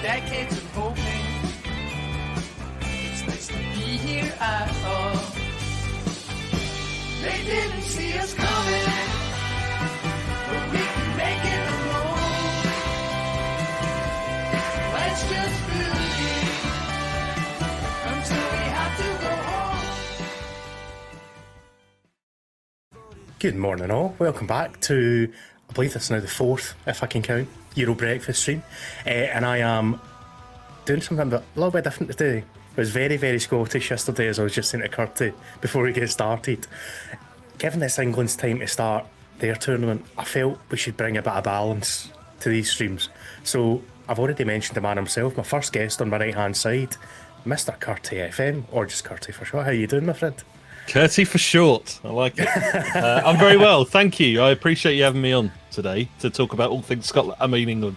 decades of hoping. It's nice to be here at all. They didn't see us coming, but we can make it alone. Let's just believe until we have to go home. Good morning all, welcome back to, I believe this is now the fourth, if I can count, Euro Breakfast stream. And I am doing something a little bit different today. It was very, very Scottish yesterday, as I was just saying to Curtie before we get started. Given it's England's time to start their tournament, I felt we should bring a bit of balance to these streams. So I've already mentioned the man himself, my first guest on my right hand side, Mr. Curtie FM, or just Curtie for short. How you doing, my friend? Curtie for short. I like it. I'm very well, thank you. I appreciate you having me on today to talk about all things Scotland. I mean England.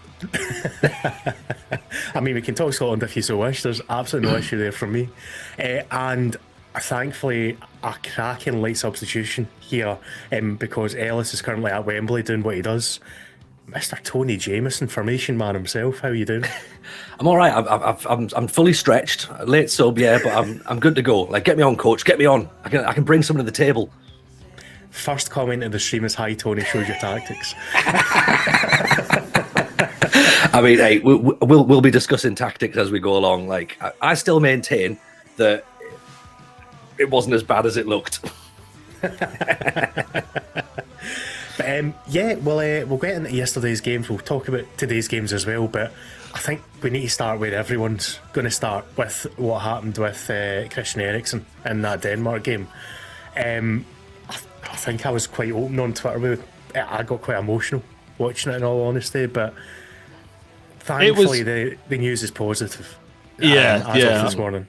I mean, we can talk Scotland if you so wish. There's absolutely no issue there from me. And thankfully, a cracking late substitution here because Ellis is currently at Wembley doing what he does. Mr. Tony Jameson, formation man himself. How are you doing? I'm all right. I'm fully stretched. Late sub, yeah, but I'm good to go. Like, get me on, coach. Get me on. I can bring someone to the table. First comment in the stream is, "Hi, Tony. Shows your tactics." I mean, hey, we'll be discussing tactics as we go along. Like, I still maintain that it wasn't as bad as it looked. But yeah, we'll get into yesterday's games. We'll talk about today's games as well. But I think we need to start where everyone's going to start, with what happened with Christian Eriksen in that Denmark game. I think I was quite open on Twitter. I got quite emotional watching it, in all honesty. But thankfully, the news is positive. As of this morning.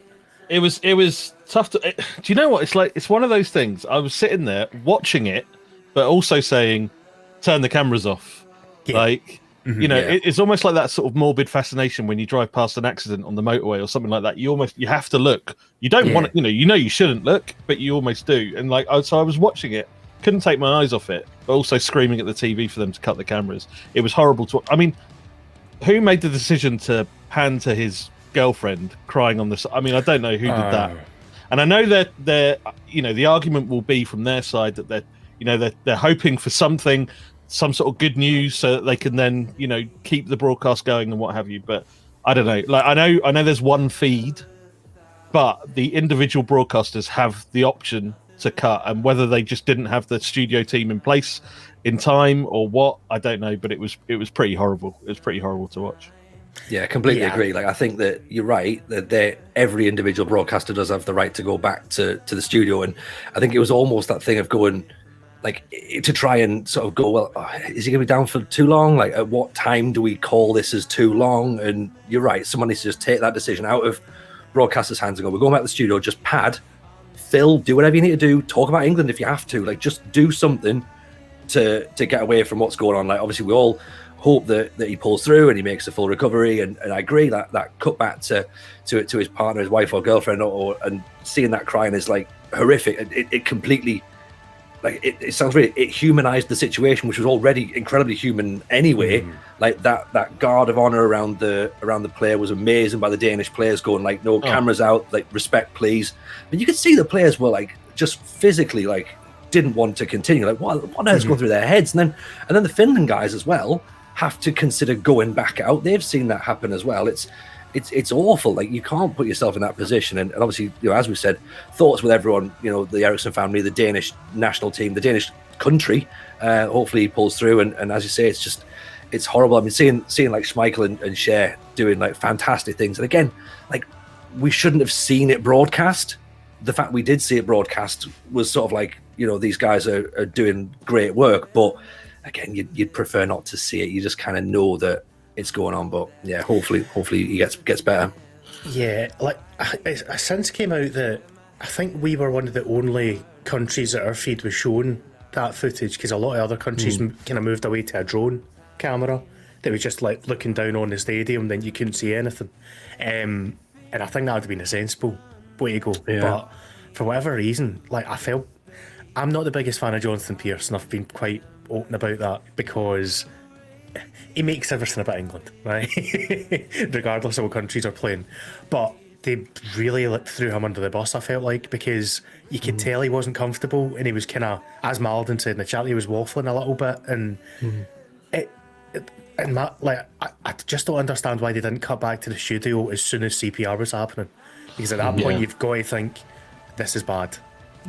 It was tough to. Do you know what it's like? It's one of those things. I was sitting there watching it, but also saying, "Turn the cameras off." Yeah. Like, it's almost like that sort of morbid fascination when you drive past an accident on the motorway or something like that. You have to look. You don't want to, you shouldn't look, but you almost do. And so I was watching it, couldn't take my eyes off it, but also screaming at the TV for them to cut the cameras. It was horrible to. I mean, who made the decision to pan to his girlfriend crying on this? I mean, I don't know who did that. And I know that the argument will be from their side that they're hoping for some sort of good news so that they can then, keep the broadcast going and what have you. But I don't know. Like, I know there's one feed, but the individual broadcasters have the option to cut, and whether they just didn't have the studio team in place in time or what, I don't know. But it was pretty horrible. It was pretty horrible to watch. Yeah, completely agree. Like, I think that you're right, that every individual broadcaster does have the right to go back to the studio. And I think it was almost that thing of going, like, to try and sort of go, well, is he going to be down for too long? Like, at what time do we call this as too long? And you're right, someone needs to just take that decision out of broadcasters' hands and go, we're going back to the studio, just pad, fill, do whatever you need to do, talk about England if you have to. Like, just do something to get away from what's going on. Like, obviously, we all hope that he pulls through and he makes a full recovery. And I agree that cut back to his partner, his wife or girlfriend, and seeing that crying is, like, horrific. It completely... Like, it sounds really, it humanized the situation, which was already incredibly human anyway. Like, that guard of honor around the player was amazing by the Danish players, going, like, no, cameras out, like, respect, please. But you could see the players were, like, just physically, like, didn't want to continue. Like, what on earth's going through their heads? And then the Finland guys as well have to consider going back out. They've seen that happen as well. It's awful. Like, you can't put yourself in that position. And obviously, as we said, thoughts with everyone, the Eriksson family, the Danish national team, the Danish country. Hopefully he pulls through. And as you say, it's horrible. I mean, seeing like Schmeichel and Cher doing, like, fantastic things. And again, like, we shouldn't have seen it broadcast. The fact we did see it broadcast was sort of like, these guys are doing great work. But again, you'd prefer not to see it. You just kind of know that it's going on. But yeah, hopefully he gets better. Yeah, like, it since came out that I think we were one of the only countries that our feed was showing that footage, because a lot of other countries kind of moved away to a drone camera that was just, like, looking down on the stadium, then you couldn't see anything. And I think that would have been a sensible way to go. Yeah. But for whatever reason, like, I'm not the biggest fan of Jonathan Pearce, and I've been quite open about that, because he makes everything about England, right? Regardless of what countries are playing. But they really threw him under the bus, I felt like, because you could tell he wasn't comfortable, and he was kind of, as Malden said in the chat, he was waffling a little bit, and I just don't understand why they didn't cut back to the studio as soon as CPR was happening, because at that point you've got to think this is bad.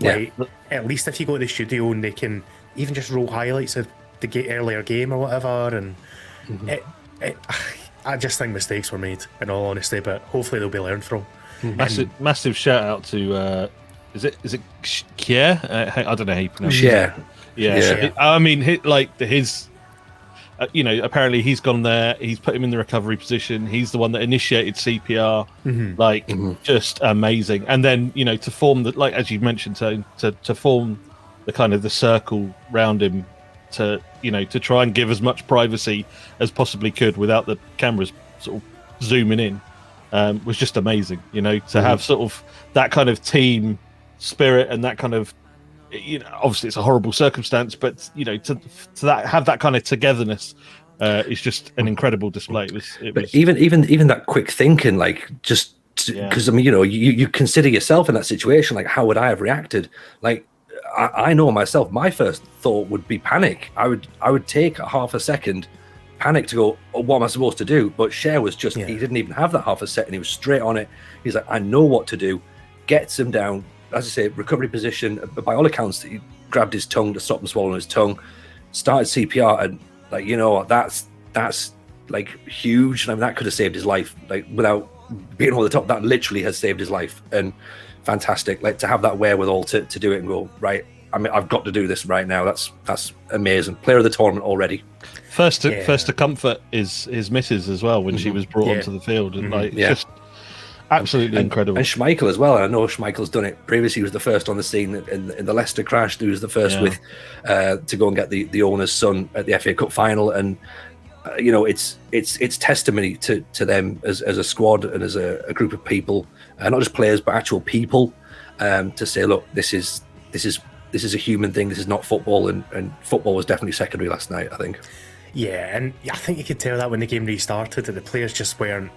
Like, at least if you go to the studio and they can even just roll highlights of the earlier game or whatever, and I just think mistakes were made, in all honesty, but hopefully they'll be learned from. Massive shout out to is it Kier? I don't know how you pronounce it. Yeah. I mean, his apparently he's gone there, he's put him in the recovery position, he's the one that initiated CPR, just amazing. And then, to form the, like, as you mentioned, to form the kind of the circle round him, to try and give as much privacy as possibly could without the cameras sort of zooming in, was just amazing. To have sort of that kind of team spirit and that kind of, obviously it's a horrible circumstance, but to have that kind of togetherness is just an incredible display. It was even that quick thinking, like, just because I mean, you consider yourself in that situation, like, how would I have reacted? Like, I know myself, my first thought would be panic. I would take a half a second, panic, to go, oh, what am I supposed to do? But Cher was just, he didn't even have that half a second. He was straight on it. He's like, I know what to do. Gets him down, as I say, recovery position. But by all accounts, he grabbed his tongue to stop him swallowing his tongue, started CPR, and like, that's like huge. I mean, that could have saved his life. Like, without being over the top, that literally has saved his life. And fantastic, like, to have that wherewithal to do it and go, right, I mean, I've got to do this right now. That's amazing. Player of the tournament already. First to comfort his missus as well when she was brought onto the field, and just absolutely incredible. And Schmeichel as well. I know Schmeichel's done it previously. He was the first on the scene in the Leicester crash. He was the first with to go and get the owner's son at the FA Cup final, and it's testimony to them as a squad and as a group of people, not just players but actual people, to say, look, this is a human thing. This is not football, and football was definitely secondary last night, I think. Yeah, and I think you could tell that when the game restarted, that the players just weren't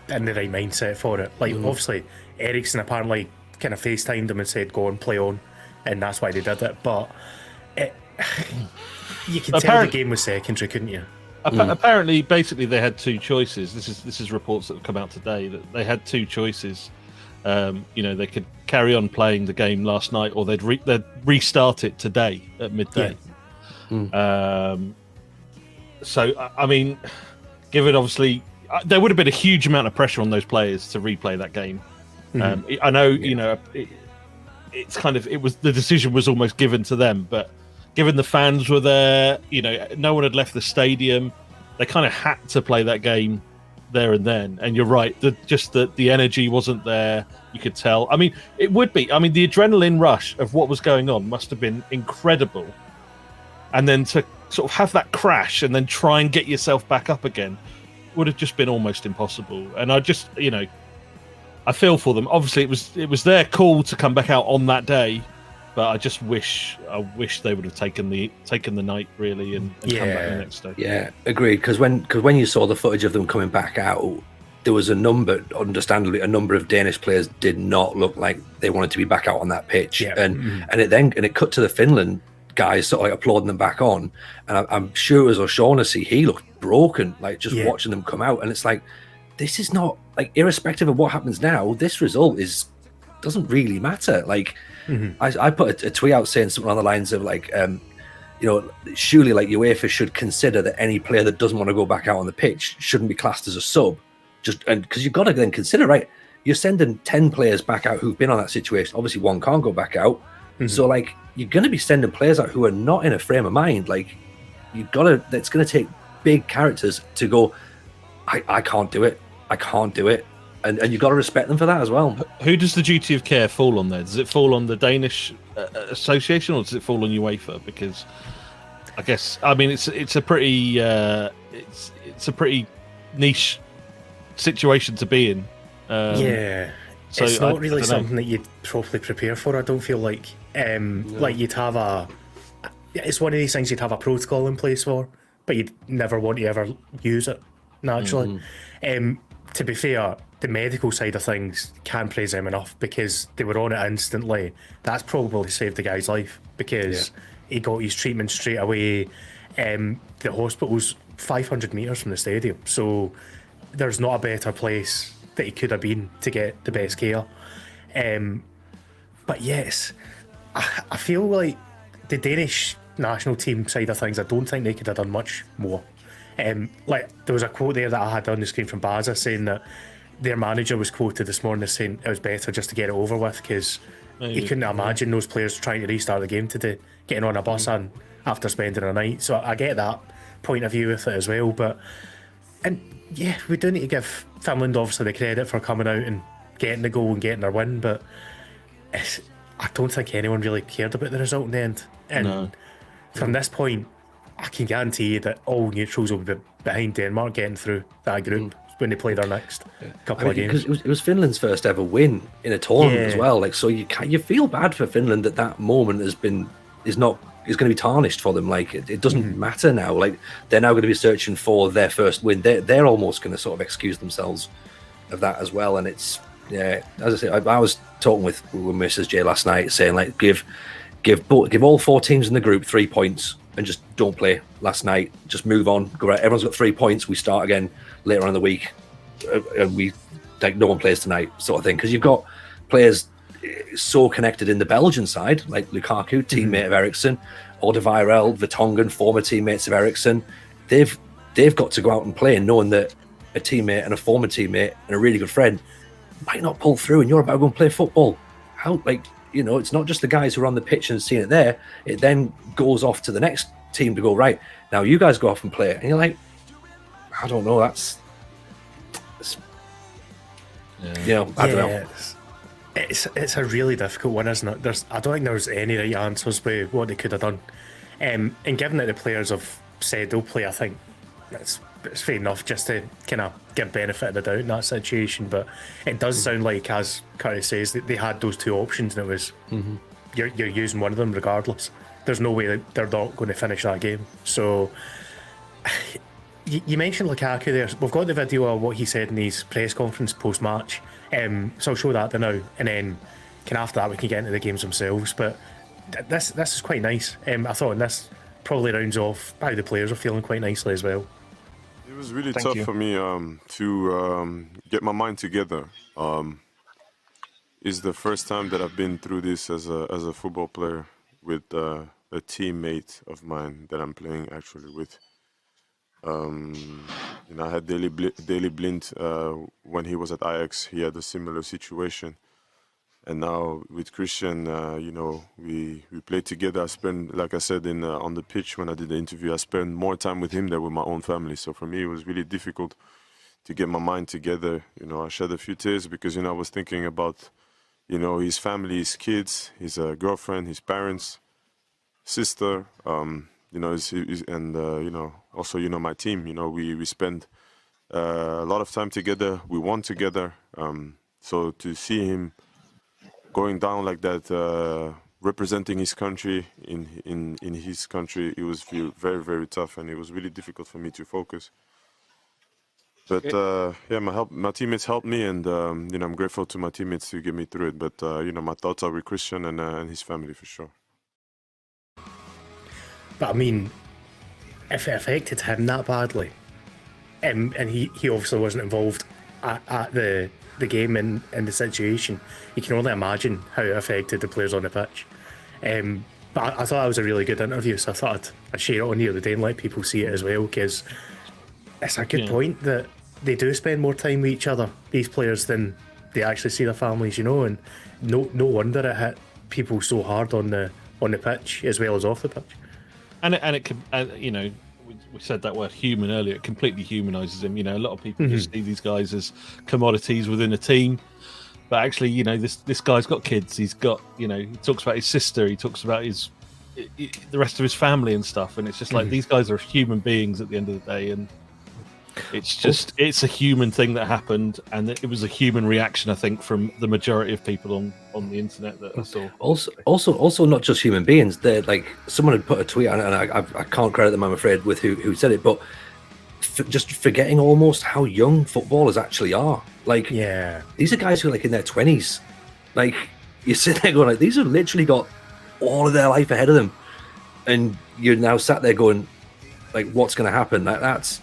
in the right mindset for it. Like, obviously, Eriksen apparently kind of FaceTimed them and said, go on, play on, and that's why they did it. But you could tell the game was secondary, couldn't you? Apparently, basically, they had two choices. This is reports that have come out today that they had two choices. They could carry on playing the game last night, or they'd restart it today at midday. So, I mean, given obviously, there would have been a huge amount of pressure on those players to replay that game. I know, it's kind of, the decision was almost given to them, but given the fans were there, no one had left the stadium, they kind of had to play that game there and then. And you're right, the energy wasn't there. You could tell. I mean, it would be. I mean, the adrenaline rush of what was going on must have been incredible. And then to sort of have that crash and then try and get yourself back up again would have just been almost impossible. And I just, I feel for them. Obviously, it was their call to come back out on that day, but I just wish they would have taken the night, really, and come back the next day. Yeah, agreed. Because when you saw the footage of them coming back out, there was understandably, a number of Danish players did not look like they wanted to be back out on that pitch. And it cut to the Finland guys sort of like applauding them back on, and I'm sure it was O'Shaughnessy, he looked broken, like, just watching them come out. And it's like, this is not, like, irrespective of what happens now, this result doesn't really matter. Like, I put a tweet out saying something on the lines of, like, surely, like, UEFA should consider that any player that doesn't want to go back out on the pitch shouldn't be classed as a sub, and because you've got to then consider, right, you're sending 10 players back out who've been on that situation. Obviously one can't go back out. So, like, you're going to be sending players out who are not in a frame of mind. Like, it's going to take big characters to go, I can't do it. And you've got to respect them for that as well. Who does the duty of care fall on there? Does it fall on the Danish association, or does it fall on UEFA? Because I guess, I mean, it's a pretty it's a pretty niche situation to be in. So it's not really something that you'd properly prepare for. I don't feel like like you'd have it's one of these things you'd have a protocol in place for, but you'd never want to ever use it naturally. To be fair, the medical side of things, can't praise them enough, because they were on it instantly. That's probably saved the guy's life, because he got his treatment straight away. The hospital's 500 metres from the stadium, so there's not a better place that he could have been to get the best care. But yes, I feel like the Danish national team side of things, I don't think they could have done much more. Like, there was a quote there that I had on the screen from Baza saying that their manager was quoted this morning as saying it was better just to get it over with, because he couldn't imagine those players trying to restart the game today, getting on a bus and after spending a night. So I get that point of view with it as well. But, and yeah, we do need to give Finland obviously the credit for coming out and getting the goal and getting their win, but I don't think anyone really cared about the result in the end. And from this point, I can guarantee you that all neutrals will be behind Denmark getting through that group when they play their next couple of games. Because it was Finland's first ever win in a tournament as well. Like, so you feel bad for Finland that moment is going to be tarnished for them. Like, it doesn't matter now. Like, they're now going to be searching for their first win. They're almost going to sort of excuse themselves of that as well. And it's, as I say, I was talking with Mrs. J last night, saying, like, give all 4 teams in the group 3 points and just don't play last night. Just move on. Go right. Everyone's got 3 points. We start again later on in the week, and we, like, no one plays tonight, sort of thing. Because you've got players so connected in the Belgian side, like Lukaku, teammate of Eriksen, Alderweireld, Vertonghen, former teammates of Eriksen. They've got to go out and play, knowing that a teammate and a former teammate and a really good friend might not pull through, and you're about to go and play football. How, like, you know, it's not just the guys who are on the pitch and seeing it there. It then goes off to the next team to go, right, now you guys go off and play. And you're like, I don't know, that's you know, I don't know. It's a really difficult one, isn't it? I don't think there's any right answers with what they could have done. And given that the players have said they'll play, I think it's fair enough just to kind of give benefit of the doubt in that situation. But it does sound like, as Curtis says, that they had those 2 options, and it was you're using one of them regardless. There's no way that they're not going to finish that game. So you mentioned Lukaku there. We've got the video of what he said in his press conference post-match. So I'll show that now, and then after that we can get into the games themselves. But this is quite nice. I thought, and this probably rounds off how the players are feeling quite nicely as well. It was really tough for me to get my mind together. It's the first time that I've been through this as a football player with a teammate of mine that I'm playing actually with. You know, I had Daley Blind when he was at Ajax. He had a similar situation, and now with Christian, you know, we played together. I spent, like I said on the pitch when I did the interview, I spent more time with him than with my own family. So for me, it was really difficult to get my mind together. You know, I shed a few tears because, you know, I was thinking about, you know, his family, his kids, his girlfriend, his parents, sister. You know, and you know, also, you know, my team. You know, we spend a lot of time together. We won together. So to see him going down like that, representing his country in his country, it was very, very tough, and it was really difficult for me to focus. But yeah, my teammates helped me, and you know, I'm grateful to my teammates to get me through it. But you know, my thoughts are with Christian and his family for sure. But I mean, if it affected him that badly, and he obviously wasn't involved at the game and the situation, you can only imagine how it affected the players on the pitch. But I thought that was a really good interview, so I thought I'd share it on here today and let people see it as well, because it's a good point that they do spend more time with each other, these players, than they actually see their families, you know, and no wonder it hit people so hard on the pitch as well as off the pitch. And it can, you know, we said that word human earlier. It completely humanises him. You know, a lot of people just see these guys as commodities within a team, but actually, you know, this guy's got kids. He's got, you know, he talks about his sister. He talks about the rest of his family and stuff. And it's just like these guys are human beings at the end of the day. And It's a human thing that happened, and it was a human reaction, I think, from the majority of people on the internet that I saw. Also, not just human beings. They're like, someone had put a tweet, and I can't credit them, I'm afraid, with who said it, but just forgetting almost how young footballers actually are. Like, these are guys who are like in their 20s. Like, you sit there going, like, these have literally got all of their life ahead of them, and you're now sat there going, like, what's going to happen? That's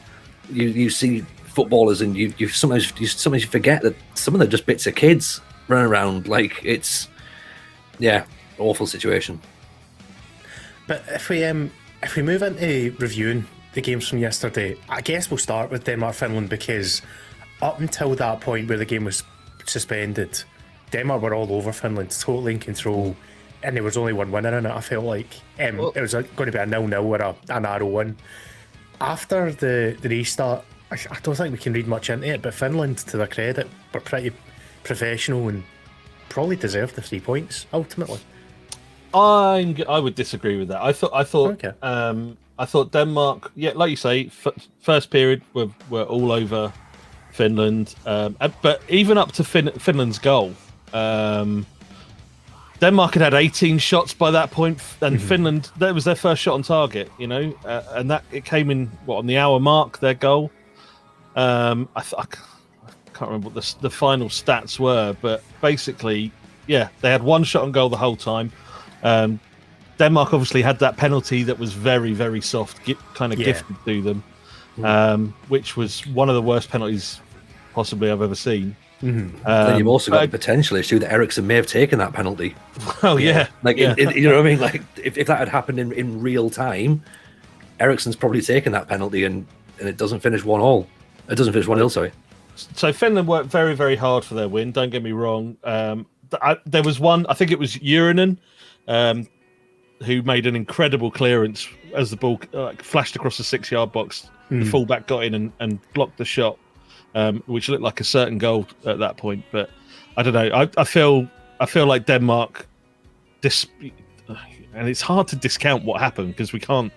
you see footballers, and you sometimes forget that some of them are just bits of kids running around. Like, it's awful situation. But if we move into reviewing the games from yesterday, I guess we'll start with Denmark-Finland, because up until that point where the game was suspended, Denmark were all over Finland, totally in control, and there was only one winner in it. I felt like it was going to be a 0-0 or a narrow win. After the restart, I don't think we can read much into it, but Finland, to their credit, were pretty professional and probably deserved the 3 points ultimately. I would disagree with that. I thought Okay. I thought Denmark, like you say, first period were all over Finland, but even up to Finland's goal, Denmark had 18 shots by that point, and Finland, that was their first shot on target, and that it came in on the hour mark, their goal. I can't remember what the final stats were, but basically, they had one shot on goal the whole time. Denmark obviously had that penalty that was very, very soft, gifted to them, which was one of the worst penalties possibly I've ever seen. Then you've also got the potential issue that Eriksson may have taken that penalty. Oh you know what I mean? Like, if that had happened in real time, Eriksson's probably taken that penalty, and it doesn't finish 1-1. It doesn't finish 1-0. Sorry. So Finland worked very, very hard for their win. Don't get me wrong. There was one, I think it was Urinen, who made an incredible clearance as the ball flashed across the 6-yard box. The fullback got in and blocked the shot, which looked like a certain goal at that point. But I don't know. I feel like Denmark, and it's hard to discount what happened, because we can't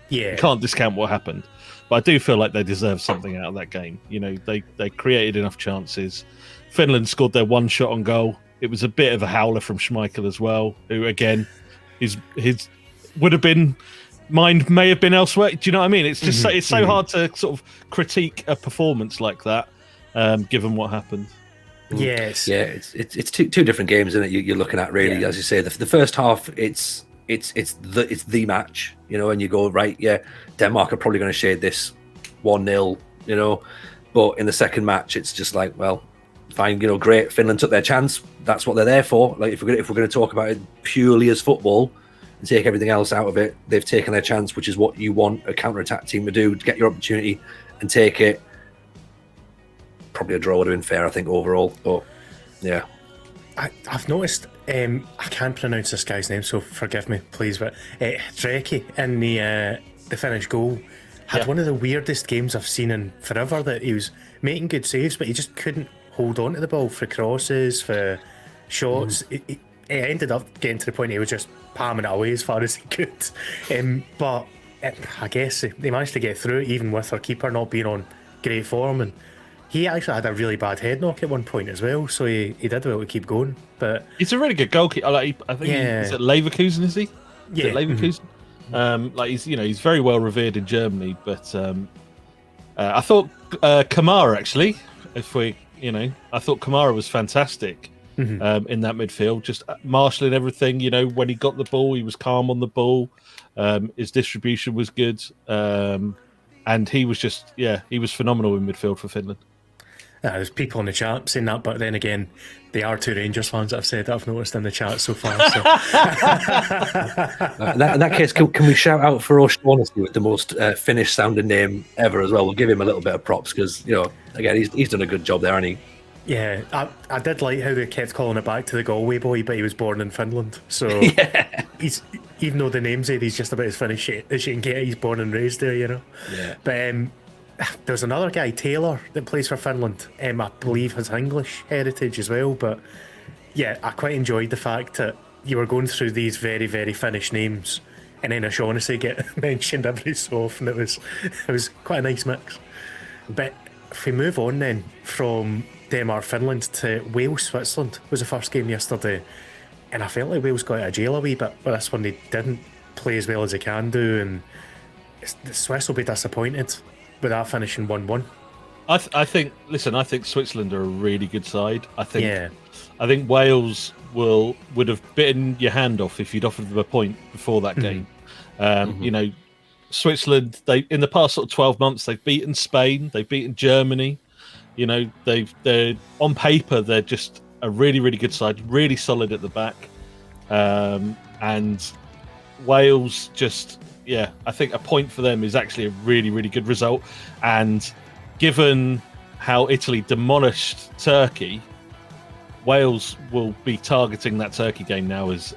discount what happened. But I do feel like they deserve something out of that game. They created enough chances. Finland scored their one shot on goal. It was a bit of a howler from Schmeichel as well, who again, his would have been, mind may have been elsewhere. Do you know what I mean? It's just it's so hard to sort of critique a performance like that, given what happened. Yes. Yeah, it's two different games, isn't it? You're looking at, really, as you say. The first half, it's the match, and you go, right, Denmark are probably going to shade this 1-0, but in the second match, it's just like, well, fine, great. Finland took their chance. That's what they're there for. Like, if we're going to talk about it purely as football and take everything else out of it, they've taken their chance, which is what you want a counter-attack team to do, to get your opportunity and take it. Probably a draw would have been fair, I think, overall. But yeah, I've noticed. I can't pronounce this guy's name, so forgive me, please. But Dreki in the Finnish goal had one of the weirdest games I've seen in forever. That he was making good saves, but he just couldn't hold on to the ball for crosses, for shots. It ended up getting to the point he was just palming it away as far as he could. But I guess they managed to get through it, even with their keeper not being on great form. And he actually had a really bad head knock at one point as well, so he did well to keep going. But he's a really good goalkeeper. I think he's at Leverkusen, is he? Yeah, Leverkusen. He's very well revered in Germany. But I thought Kamara, actually, I thought Kamara was fantastic in that midfield, just marshalling everything. When he got the ball, he was calm on the ball. His distribution was good, and he was he was phenomenal in midfield for Finland. There's people in the chat saying that, but then again, they are two Rangers fans that I've said that I've noticed in the chat so far. So. In that case, can we shout out for O'Shaughnessy with the most Finnish sounding name ever as well? We'll give him a little bit of props, because again, he's done a good job there, hasn't he? Yeah, I did like how they kept calling it back to the Galway boy, but he was born in Finland, so he's, even though the name said he's just about as Finnish as you can get, he's born and raised there, Yeah. But there's another guy, Taylor, that plays for Finland. I believe has English heritage as well. But yeah, I quite enjoyed the fact that you were going through these very, very Finnish names, and then O'Shaughnessy get mentioned every so often. It was quite a nice mix. But if we move on then from Denmark, Finland to Wales, Switzerland was the first game yesterday, and I felt like Wales got out of jail a wee bit, but this one they didn't play as well as they can do, and the Swiss will be disappointed with that finishing 1-1. I think Switzerland are a really good side. I think Wales would have bitten your hand off if you'd offered them a point before that game. You know, Switzerland, they in the past sort of 12 months they've beaten Spain, they've beaten Germany. You know, they're on paper they're just a really, really good side, really solid at the back. And Wales just, I think a point for them is actually a really, really good result. And given how Italy demolished Turkey, Wales will be targeting that Turkey game now as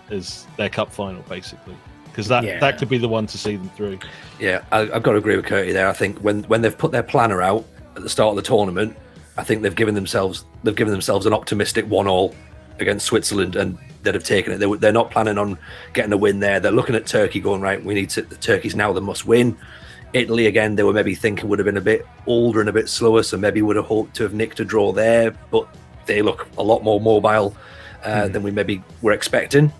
their cup final, basically, because that could be the one to see them through. Yeah, I've got to agree with Curtie there. I think when they've put their planner out at the start of the tournament, I think they've given themselves an optimistic 1-1 against Switzerland, and they'd have taken it. They're not planning on getting a win there. They're looking at Turkey, going, right, we need to. Turkey's now the must win. Italy, again, they were maybe thinking would have been a bit older and a bit slower, so maybe would have hoped to have nicked a draw there, but they look a lot more mobile than we maybe were expecting.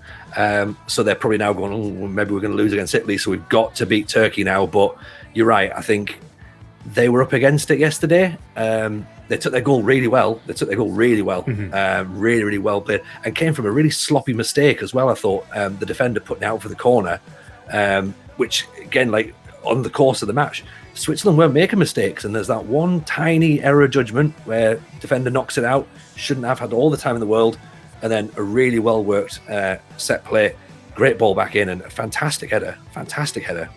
So they're probably now going, oh, maybe we're going to lose against Italy, so we've got to beat Turkey now. But you're right, I think they were up against it yesterday. They took their goal really well. Really, really well played, and came from a really sloppy mistake as well, I thought. The defender putting out for the corner, which, again, like, on the course of the match, Switzerland weren't making mistakes, and there's that one tiny error of judgment where defender knocks it out, shouldn't have had all the time in the world, and then a really well worked set play, great ball back in, and a fantastic header.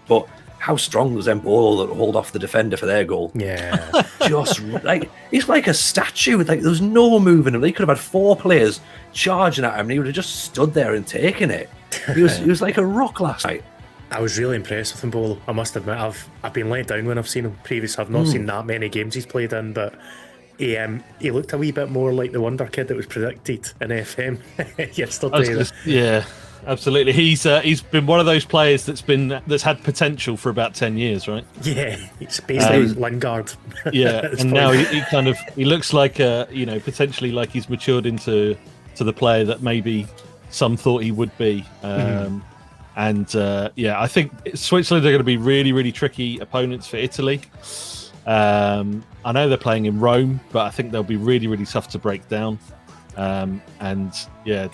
But how strong was Embolo that hold off the defender for their goal? Yeah, just like, he's like a statue. Like, there's no moving him. They could have had 4 players charging at him, and he would have just stood there and taken it. He was like a rock last night. I was really impressed with Embolo. I must admit, I've been let down when I've seen him previously. I've not seen that many games he's played in, but he looked a wee bit more like the wonder kid that was predicted in FM yesterday. Yeah, absolutely. He's been one of those players that's had potential for about 10 years, right? Yeah, it's basically Lingard. Yeah, and now he looks like potentially like he's matured into the player that maybe some thought he would be. And I think Switzerland are going to be really, really tricky opponents for Italy. I know they're playing in Rome, but I think they'll be really, really tough to break down.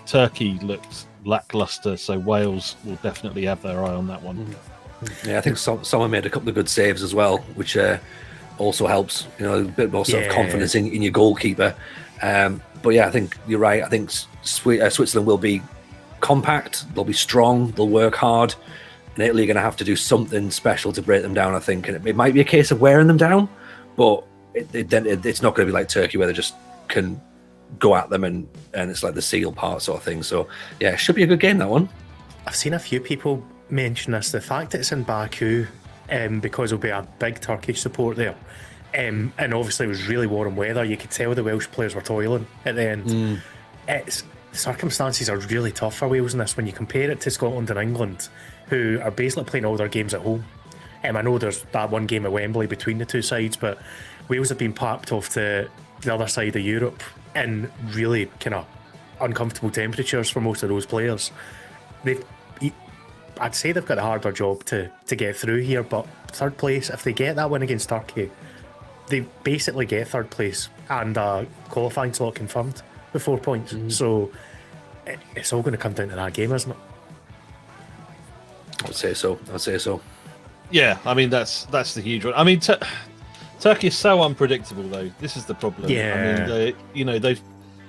Turkey looks lackluster, so Wales will definitely have their eye on that one. Yeah, I think someone made a couple of good saves as well, which also helps. You know, a bit more self-confidence in your goalkeeper. But yeah, I think you're right. I think Switzerland will be compact, they'll be strong, they'll work hard, and Italy are going to have to do something special to break them down, I think. And it might be a case of wearing them down, but it's not going to be like Turkey where they just can go at them and it's like the seal part sort of thing. So yeah, it should be a good game, that one. I've seen a few people mention this, the fact that it's in Baku, because there'll be a big Turkish support there, and obviously it was really warm weather. You could tell the Welsh players were toiling at the end. The circumstances are really tough for Wales in this when you compare it to Scotland and England, who are basically playing all their games at home. I know there's that one game at Wembley between the two sides, but Wales have been packed off to the other side of Europe in really kind of uncomfortable temperatures for most of those players. I'd say they've got a harder job to get through here, but third place, if they get that win against Turkey, they basically get third place and qualifying slot confirmed with 4 points. So it's all going to come down to that game, isn't it? I'd say so. Yeah, I mean that's the huge one. I mean, Turkey is so unpredictable, though. This is the problem. Yeah. I mean,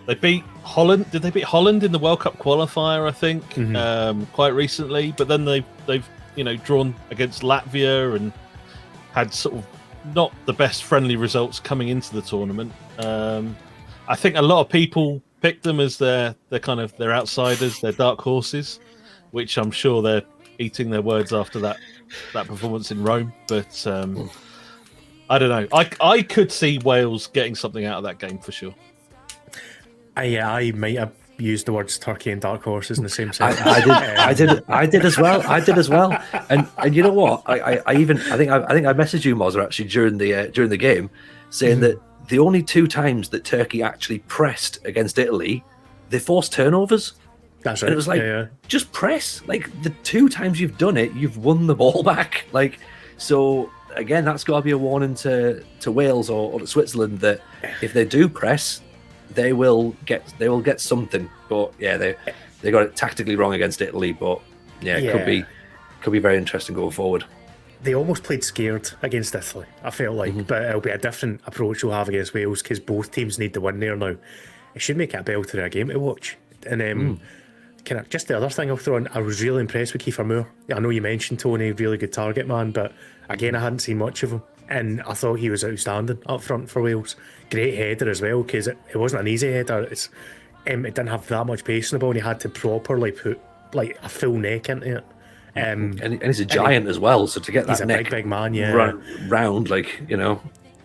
they beat Holland. Did they beat Holland in the World Cup qualifier? I think quite recently. But then they've drawn against Latvia and had sort of not the best friendly results coming into the tournament. I think a lot of people picked them as their outsiders, their dark horses, which I'm sure they're eating their words after that performance in Rome. But I don't know. I could see Wales getting something out of that game for sure. I might have used the words Turkey and dark horses in the same sentence. I did as well. And you know what? I think I messaged you, Mozza, actually during the game, saying that the only 2 times that Turkey actually pressed against Italy, they forced turnovers. That's right. And it was like, just press. Like, the 2 times you've done it, you've won the ball back. Like, so again, that's got to be a warning to Wales or to Switzerland that if they do press, they will get something. But yeah, they got it tactically wrong against Italy. But yeah, it could be very interesting going forward. They almost played scared against Italy, I felt like, but it'll be a different approach we'll have against Wales because both teams need the win there now. It should make it a belter of a game to watch. And kind of just the other thing I'll throw in, I was really impressed with Kiefer Moore. I know you mentioned Tony, really good target man, but again, I hadn't seen much of him, and I thought he was outstanding up front for Wales. Great header as well, because it wasn't an easy header. It didn't have that much pace in the ball, and he had to properly put like a full neck into it. And he's a giant as well, so to get that neck big man, round, like, you know.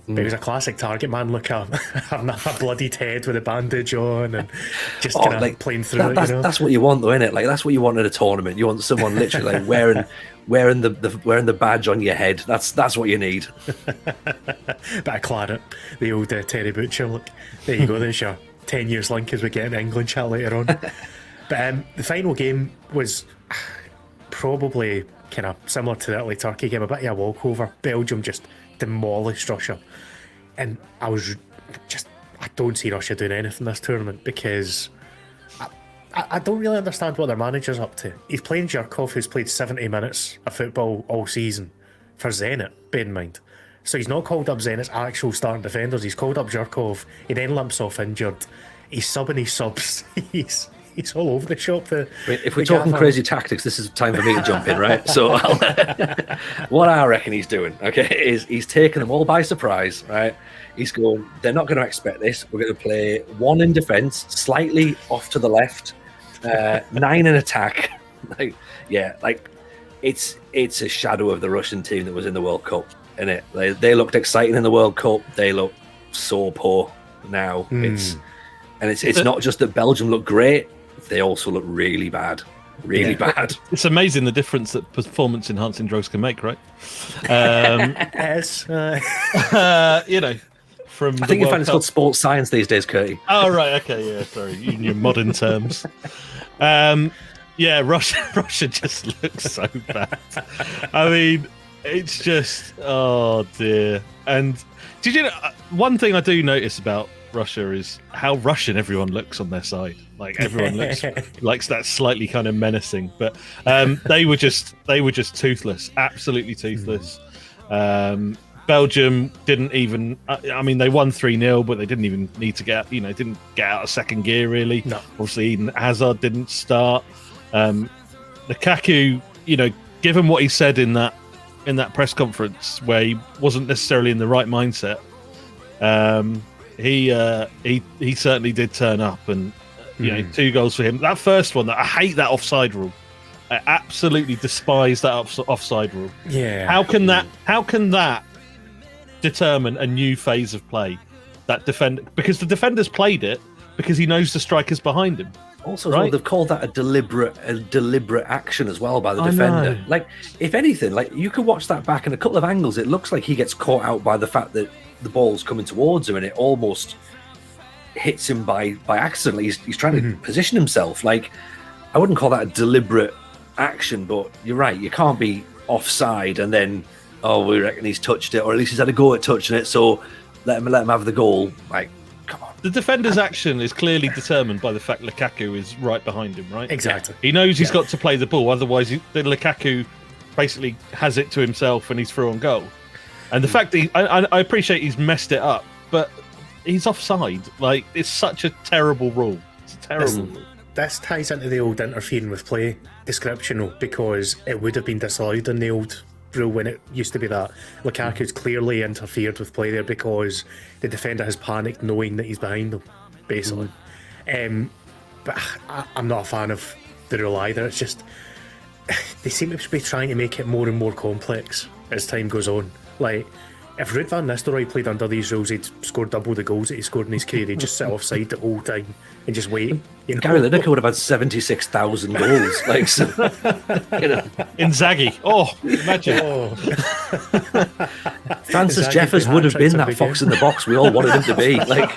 But it was a classic target man look, having a bloodied head with a bandage on and just kind of like playing through it. That's what you want, though, innit? Like, that's what you want in a tournament. You want someone literally like wearing the badge on your head. That's what you need. Bit of claret, the old Terry Butcher look. There you go. There's your 10 years link as we get into England chat later on. But the final game was probably kind of similar to the Italy-Turkey game, a bit of a walkover. Belgium just demolished Russia, and I don't see Russia doing anything this tournament because I don't really understand what their manager's up to. He's playing Zhirkov, who's played 70 minutes of football all season for Zenit, bear in mind. So he's not called up Zenit's actual starting defenders, he's called up Zhirkov. He then limps off injured, he's subbing his subs. He's all over the shop. If we're talking crazy tactics, this is time for me to jump in, right? So what I reckon he's doing, okay, is he's taking them all by surprise, right? He's going, they're not going to expect this. We're going to play 1 in defence, slightly off to the left, 9 in attack. It's a shadow of the Russian team that was in the World Cup, isn't it? They looked exciting in the World Cup. They look so poor now. It's not just that Belgium look great. They also look really bad. Really bad. It's amazing the difference that performance-enhancing drugs can make, right? Yes. From I think you find it's called sports science these days, Curtie. Oh, right. Okay, yeah, sorry. In your modern terms. Russia just looks so bad. I mean, it's just, oh, dear. And did you know, one thing I do notice about Russia is how Russian everyone looks on their side. Like, everyone looks that slightly kind of menacing, but they were just toothless, absolutely toothless. Belgium didn't even, I mean, they won 3-0, but they didn't even need to didn't get out of second gear really. No. Obviously Eden Hazard didn't start. Lukaku, given what he said in that press conference where he wasn't necessarily in the right mindset, he certainly did turn up, and 2 goals for him. That first one, I hate that offside rule. I absolutely despise that offside rule. Yeah. How can that determine a new phase of play? Because the defender's played it because he knows the striker's behind him. Also, right? They've called that a deliberate action as well by the defender. Like, if anything, like, you could watch that back in a couple of angles. It looks like he gets caught out by the fact that the ball's coming towards him, and it almost hits him by accident. He's trying to position himself. Like, I wouldn't call that a deliberate action, but you're right. You can't be offside and then, we reckon he's touched it, or at least he's had a go at touching it, so let him have the goal. Like, come on. The defender's action is clearly determined by the fact Lukaku is right behind him, right? Exactly. He knows he's got to play the ball, otherwise the Lukaku basically has it to himself and he's through on goal. And the fact that I appreciate he's messed it up, but he's offside. Like, it's such a terrible rule. It's a terrible rule. This ties into the old interfering with play description, though, because it would have been disallowed in the old rule when it used to be that Lukaku's clearly interfered with play there because the defender has panicked knowing that he's behind him, basically. But I'm not a fan of the rule either. It's just they seem to be trying to make it more and more complex as time goes on. Like, if Ruud van Nistelrooy played under these rules, he'd score double the goals that he scored in his career. He'd just sit offside the whole time and just wait. Gary Lineker would have had 76,000 goals. Like, so, Inzaghi. Oh, imagine. Francis Zaggy Jeffers put would have hat-tricks been every that fox game. in the box we all wanted him to be. Like,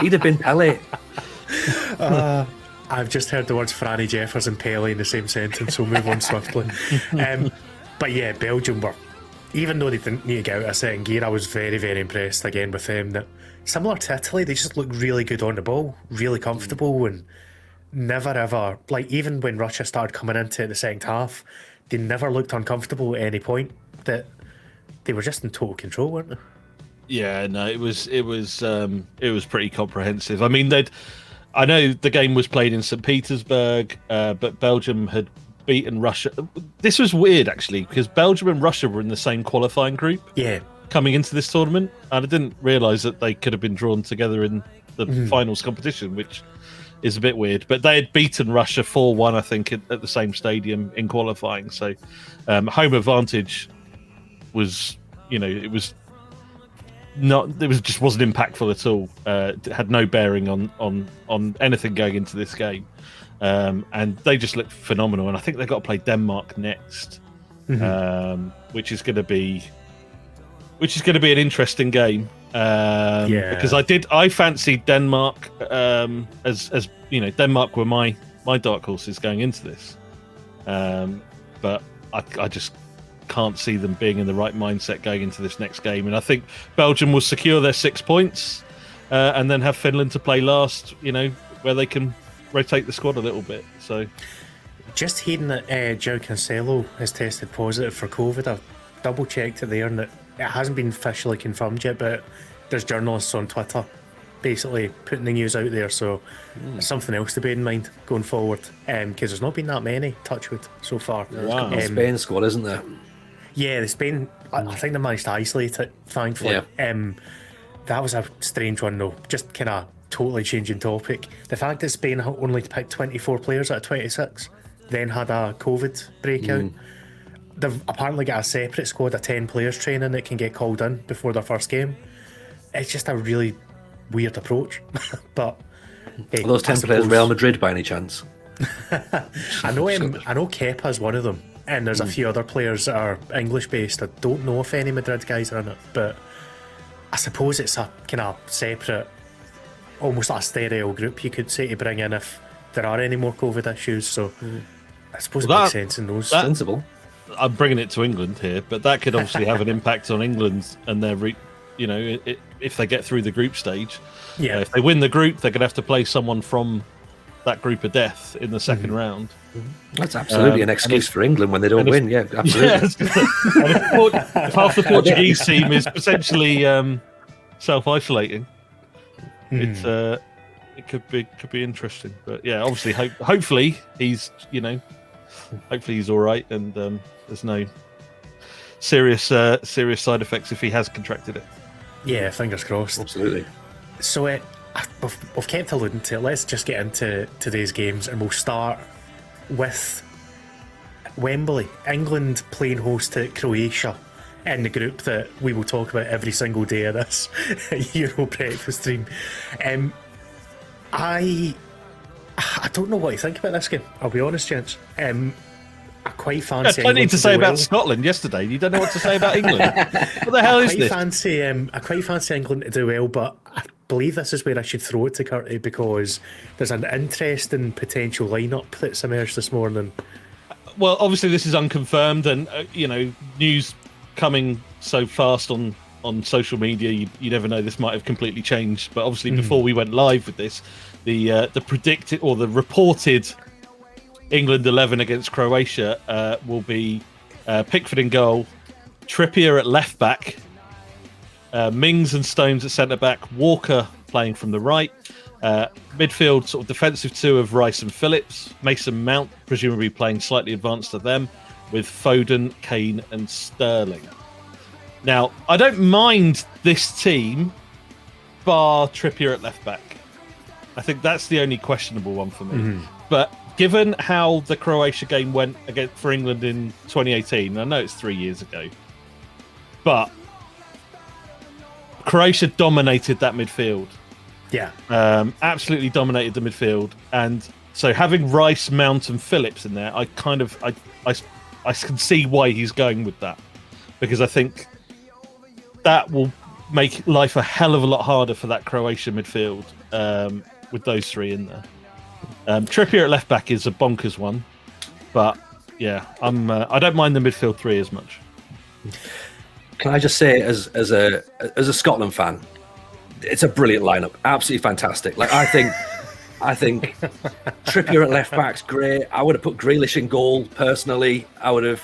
he'd have been Pele. I've just heard the words Franny Jeffers and Pele in the same sentence, so move on swiftly. But yeah, Belgium were, even though they didn't need to get out of a second gear, I was very, very impressed again with them. That similar to Italy, they just looked really good on the ball, really comfortable, and never ever, like, even when Russia started coming into it the second half, they never looked uncomfortable at any point. That they were just in total control, weren't they? Yeah, no, it was pretty comprehensive. I mean, I know the game was played in St. Petersburg, but Belgium had beaten Russia. This was weird, actually, because Belgium and Russia were in the same qualifying group. Yeah. Coming into this tournament, and I didn't realise that they could have been drawn together in the finals competition, which is a bit weird. But they had beaten Russia 4-1, I think, at the same stadium in qualifying. So home advantage was, it was not. It was just wasn't impactful at all. It had no bearing on anything going into this game, and they just looked phenomenal. And I think they've got to play Denmark next, which is going to be an interesting game. Because I fancied Denmark as Denmark were my dark horses going into this, but I just can't see them being in the right mindset going into this next game. And I think Belgium will secure their 6 points and then have Finland to play last, where they can rotate the squad a little bit. So Just hearing that João Cancelo has tested positive for COVID, I've double checked it there, and it hasn't been officially confirmed yet, but there's journalists on Twitter basically putting the news out there, so something else to bear in mind going forward, because there's not been that many, touchwood, so far. Wow. Spain squad, isn't there? Yeah, the Spain, I think they managed to isolate it, thankfully. Yeah. That was a strange one, though. Just kind of totally changing topic. The fact that Spain only picked 24 players out of 26, then had a COVID breakout. They've apparently got a separate squad of 10 players training that can get called in before their first game. It's just a really weird approach. But hey, Are those 10 players Real Madrid by any chance? I know Kepa's one of them, and there's a few other players that are English based. I don't know if any Madrid guys are in it, but I suppose it's a kind of separate, almost like a stereo group you could say, to bring in if there are any more COVID issues. So I suppose it makes sense in those. Sensible. I'm bringing it to England here, but that could obviously have an impact on England and their, if they get through the group stage. Yeah. If they win the group, they're going to have to play someone from that group of death in the second round. That's absolutely an excuse for England when they don't win. Yeah, absolutely. Yeah, if half the Portuguese team is potentially self-isolating, it could be interesting. But yeah, obviously, hopefully he's all right, and there's no serious side effects if he has contracted it. Yeah, fingers crossed. Absolutely. So we've kept alluding to it. Let's just get into today's games, and we'll start with Wembley. England playing host to Croatia in the group that we will talk about every single day of this Euro breakfast stream. I don't know what to think about this game, I'll be honest, gents. I quite fancy. Plenty England to say do about well. Scotland yesterday. You don't know what to say about England. What the hell is this? I quite fancy England to do well, but I believe this is where I should throw it to Curtie, because there's an interesting potential lineup that's emerged this morning. Well, obviously this is unconfirmed, and news coming so fast on social media, you never know. This might have completely changed. But obviously, before we went live with this, the predicted or the reported England 11 against Croatia will be Pickford in goal, Trippier at left back, Mings and Stones at centre back, Walker playing from the right, midfield sort of defensive two of Rice and Phillips, Mason Mount presumably playing slightly advanced to them, with Foden, Kane and Sterling. Now, I don't mind this team, bar Trippier at left back. I think that's the only questionable one for me. But given how the Croatia game went for England in 2018, I know it's 3 years ago, but Croatia dominated that midfield. Yeah. Absolutely dominated the midfield. And so having Rice, Mount and Phillips in there, I can see why he's going with that. Because I think that will make life a hell of a lot harder for that Croatia midfield with those three in there. Trippier at left back is a bonkers one, but yeah, I don't mind the midfield three as much. Can I just say, as a Scotland fan, it's a brilliant lineup, absolutely fantastic. Like I think Trippier at left back's great. I would have put Grealish in goal personally. I would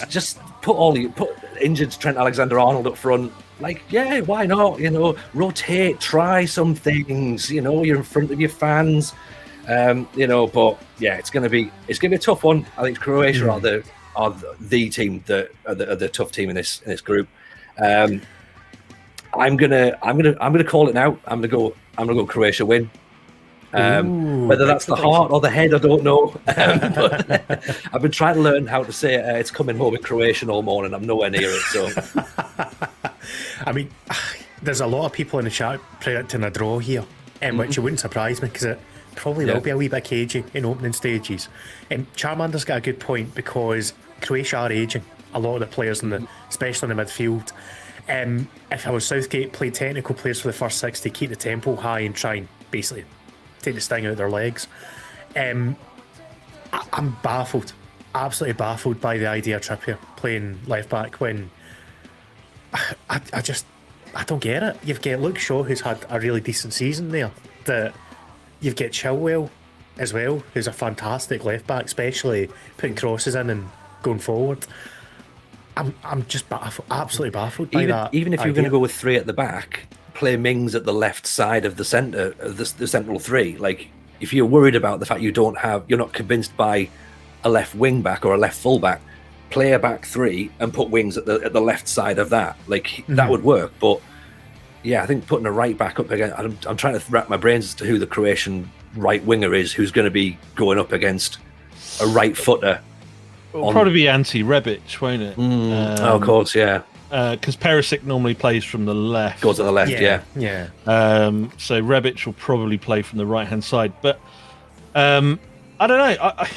just put injured Trent Alexander-Arnold up front. Like, yeah, why not? You know, rotate, try some things. You know, you're in front of your fans. You know, but yeah, it's gonna be a tough one. I think Croatia are the team that are the tough team in this group. I'm gonna call it now. I'm gonna go Croatia win. Whether that's the heart or the head, I don't know. But I've been trying to learn how to say it's coming home in Croatian all morning. I'm nowhere near it. So, I mean, there's a lot of people in the chat predicting a draw here, which wouldn't surprise me because it probably will be a wee bit cagey in opening stages. Charmander's got a good point because Croatia are ageing. A lot of the players especially in the midfield. If I was Southgate, play technical players for the first 60, keep the tempo high and try and basically take the sting out of their legs. I'm baffled, absolutely baffled by the idea of Trippier playing left back when I don't get it. You've got Luke Shaw, who's had a really decent season there. You've got Chilwell as well, who's a fantastic left back, especially putting crosses in and going forward. I'm just baffled, absolutely baffled by that. Even if you're going to go with three at the back, play Mings at the left side of the centre, the central three. Like, if you're worried about the fact you're not convinced by a left wing back or a left full back, play a back three and put Wings at the left side of that. Like, that would work. But yeah, I think putting a right back up again, I'm trying to wrap my brains as to who the Croatian right winger is, who's going to be going up against a right footer. It'll probably be Ante Rebic, won't it? Of course, yeah. Because Perisic normally plays from the left. Goes to the left, yeah. So Rebic will probably play from the right-hand side. But I don't know.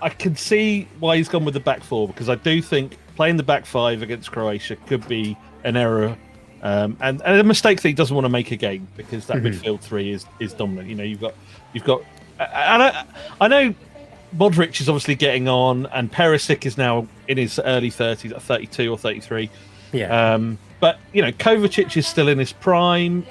I can see why he's gone with the back four, because I do think playing the back five against Croatia could be an error. And a mistake that he doesn't want to make again, because that midfield three is dominant. You know, you've got. I know Modric is obviously getting on, and Perisic is now in his early 30s, 32 or 33. Yeah. But you know, Kovacic is still in his prime.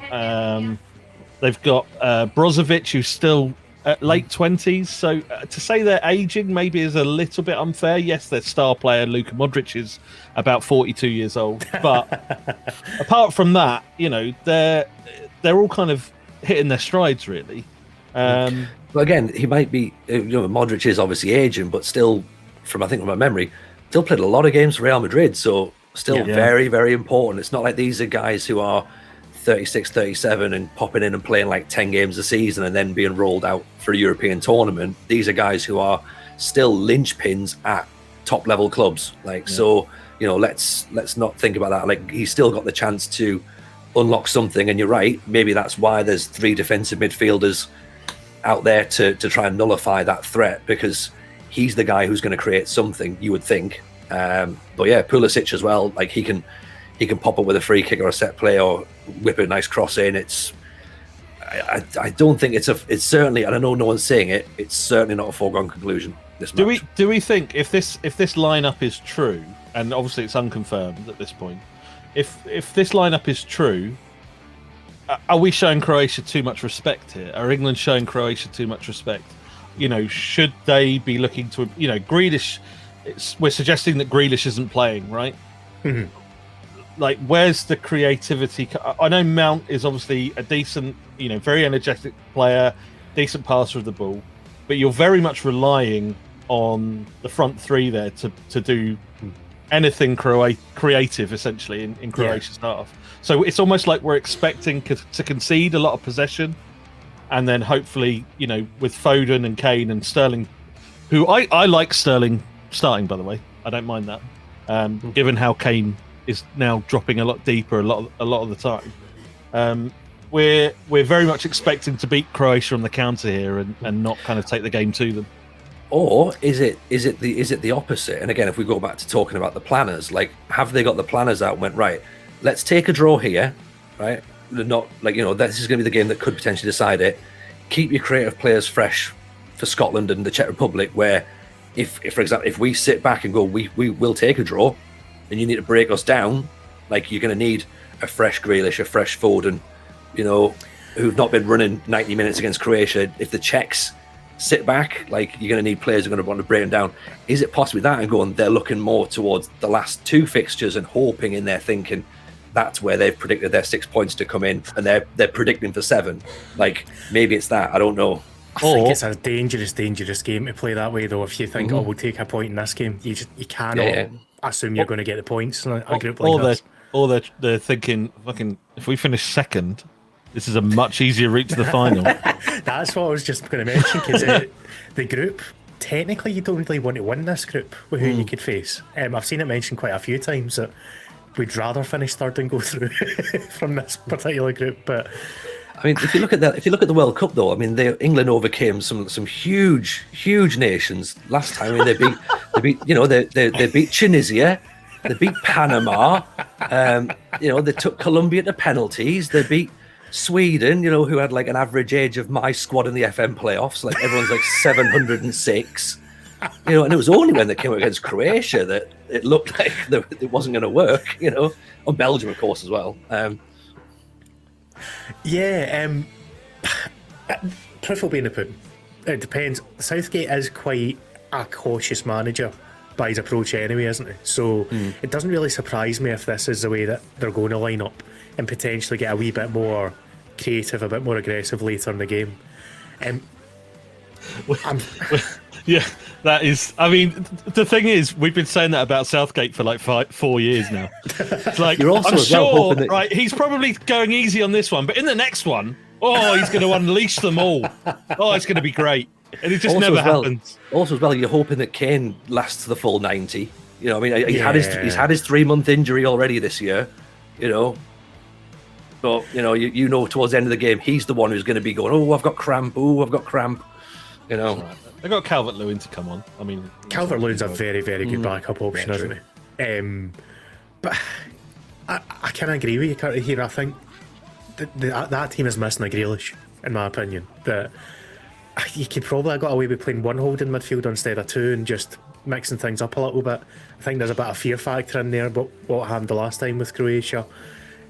They've got Brozovic, who's still at late 20s. So to say they're aging maybe is a little bit unfair. Yes, their star player Luka Modric is about 42 years old, but apart from that, you know, they're all kind of hitting their strides really. But again, he might be. You know, Modric is obviously aging, but still, from my memory, still played a lot of games for Real Madrid. So still very, very important. It's not like these are guys who are 36, 37 and popping in and playing like 10 games a season and then being rolled out for a European tournament. These are guys who are still linchpins at top level clubs. So, you know, let's not think about that. Like, he's still got the chance to unlock something. And you're right. Maybe that's why there's three defensive midfielders out there to try and nullify that threat, because he's the guy who's going to create something, you would think. But yeah, Pulisic as well. Like, he can pop up with a free kick or a set play or whip a nice cross in. I don't think it's certainly, and I know no one's saying it, it's certainly not a foregone conclusion. This match. Do we think if this lineup is true, and obviously it's unconfirmed at this point, if this lineup is true, are we showing Croatia too much respect here? Are England showing Croatia too much respect? You know, should they be looking to, you know, Grealish? We're suggesting that Grealish isn't playing, right? Mm-hmm. Like, where's the creativity? I know Mount is obviously a decent, you know, very energetic player, decent passer of the ball, but you're very much relying on the front three there to do anything creative, essentially, in Croatia's half. So it's almost like we're expecting to concede a lot of possession, and then hopefully, you know, with Foden and Kane and Sterling, who I like Sterling starting, by the way. I don't mind that, given how Kane is now dropping a lot deeper a lot of the time. We're very much expecting to beat Croatia on the counter here and not kind of take the game to them. Or is it the opposite? And again, if we go back to talking about the planners, like, have they got the planners out and went, right, let's take a draw here, right? Not like, this is going to be the game that could potentially decide it. Keep your creative players fresh for Scotland and the Czech Republic, where if for example, if we sit back and go, we will take a draw, and you need to break us down, like, you're going to need a fresh Grealish, a fresh Foden, who've not been running 90 minutes against Croatia. If the Czechs sit back, like, you're going to need players who are going to want to break them down. Is it possibly that and going, they're looking more towards the last two fixtures and hoping in their thinking that's where they've predicted their 6 points to come in, and they're predicting for 7? Like, maybe it's that. I don't know. I think it's a dangerous game to play that way, though. If you think, we'll take a point in this game, you cannot assume you're going to get the points in a group like this. Or they're thinking, fucking, if we finish second, this is a much easier route to the final. That's what I was just going to mention, because the group, technically, you don't really want to win this group with who you could face. I've seen it mentioned quite a few times that we'd rather finish third and go through from this particular group. But I mean, if you look at the World Cup, though, I mean, England overcame some huge nations last time. I mean, they beat Tunisia, they beat Panama, they took Colombia to penalties, they beat Sweden, who had like an average age of my squad in the FM playoffs, like everyone's like 706, and it was only when they came up against Croatia that it looked like it wasn't going to work, or Belgium, of course, as well. Proof will be in the pudding. It depends. Southgate is quite a cautious manager by his approach anyway, isn't he? So it doesn't really surprise me if this is the way that they're going to line up and potentially get a wee bit more creative, a bit more aggressive later in the game. Yeah, that is. I mean, the thing is, we've been saying that about Southgate for like 4 years now. It's like, You're also I'm as well sure, hoping that- right? He's probably going easy on this one, but in the next one, he's going to unleash them all. Oh, it's going to be great, and it just Also never as well- happens. Also, as well, you're hoping that Kane lasts the full 90. I mean, he's had his 3-month injury already this year. But towards the end of the game, he's the one who's going to be going, I've got cramp. I've got cramp. They got Calvert-Lewin to come on. I mean, Calvert-Lewin's a very, very good backup option, isn't he? But I kind of agree with you, Curtis, here. I think that team is missing a Grealish, in my opinion. That you could probably have got away with playing one holding midfielder instead of two and just mixing things up a little bit. I think there's a bit of fear factor in there, but what happened the last time with Croatia.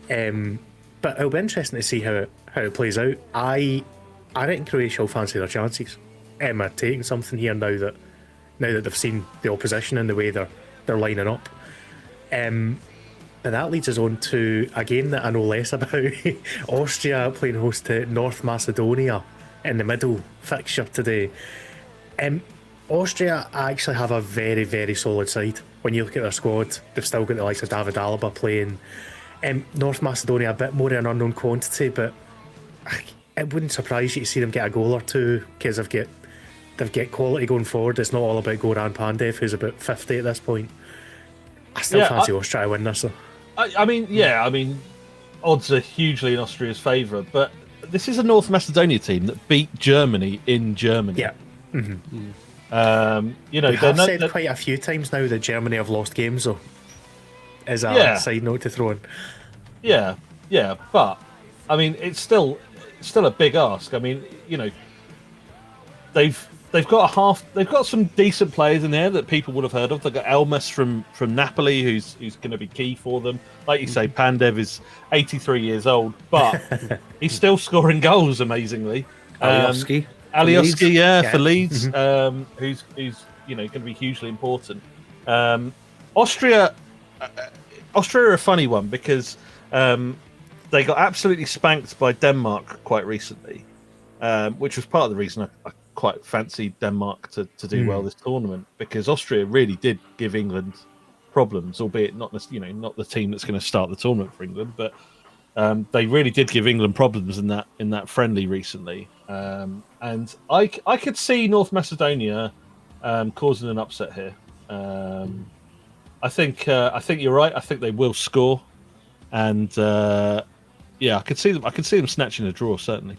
But it'll be interesting to see how it plays out. I reckon Croatia will fancy their chances. Are taking something here now that they've seen the opposition and the way they're lining up. And that leads us on to a game that I know less about. Austria playing host to North Macedonia in the middle fixture today. Austria actually have a very, very solid side. When you look at their squad, they've still got the likes of David Alaba playing. North Macedonia a bit more an unknown quantity, but it wouldn't surprise you to see them get a goal or two, because they've got quality going forward. It's not all about Goran Pandev, who's about 50 at this point. I still fancy Austria to win this, though. I mean, odds are hugely in Austria's favour, but this is a North Macedonia team that beat Germany in Germany. Yeah. Mm-hmm. They have said quite a few times now that Germany have lost games, though. As a side note to throw in. Yeah, but I mean, it's still a big ask. I mean, they've got some decent players in there that people would have heard of. They've got Elmas from Napoli, who's going to be key for them. Like you say, Pandev is 83 years old, but he's still scoring goals amazingly. Alioski, for Leeds, who's going to be hugely important. Austria are a funny one because they got absolutely spanked by Denmark quite recently, which was part of the reason I quite fancied Denmark to do well this tournament, because Austria really did give England problems, albeit not the team that's going to start the tournament for England, but they really did give England problems in that friendly recently, and I could see North Macedonia causing an upset here. I think you're right. I think they will score, and I could see them snatching a draw, certainly.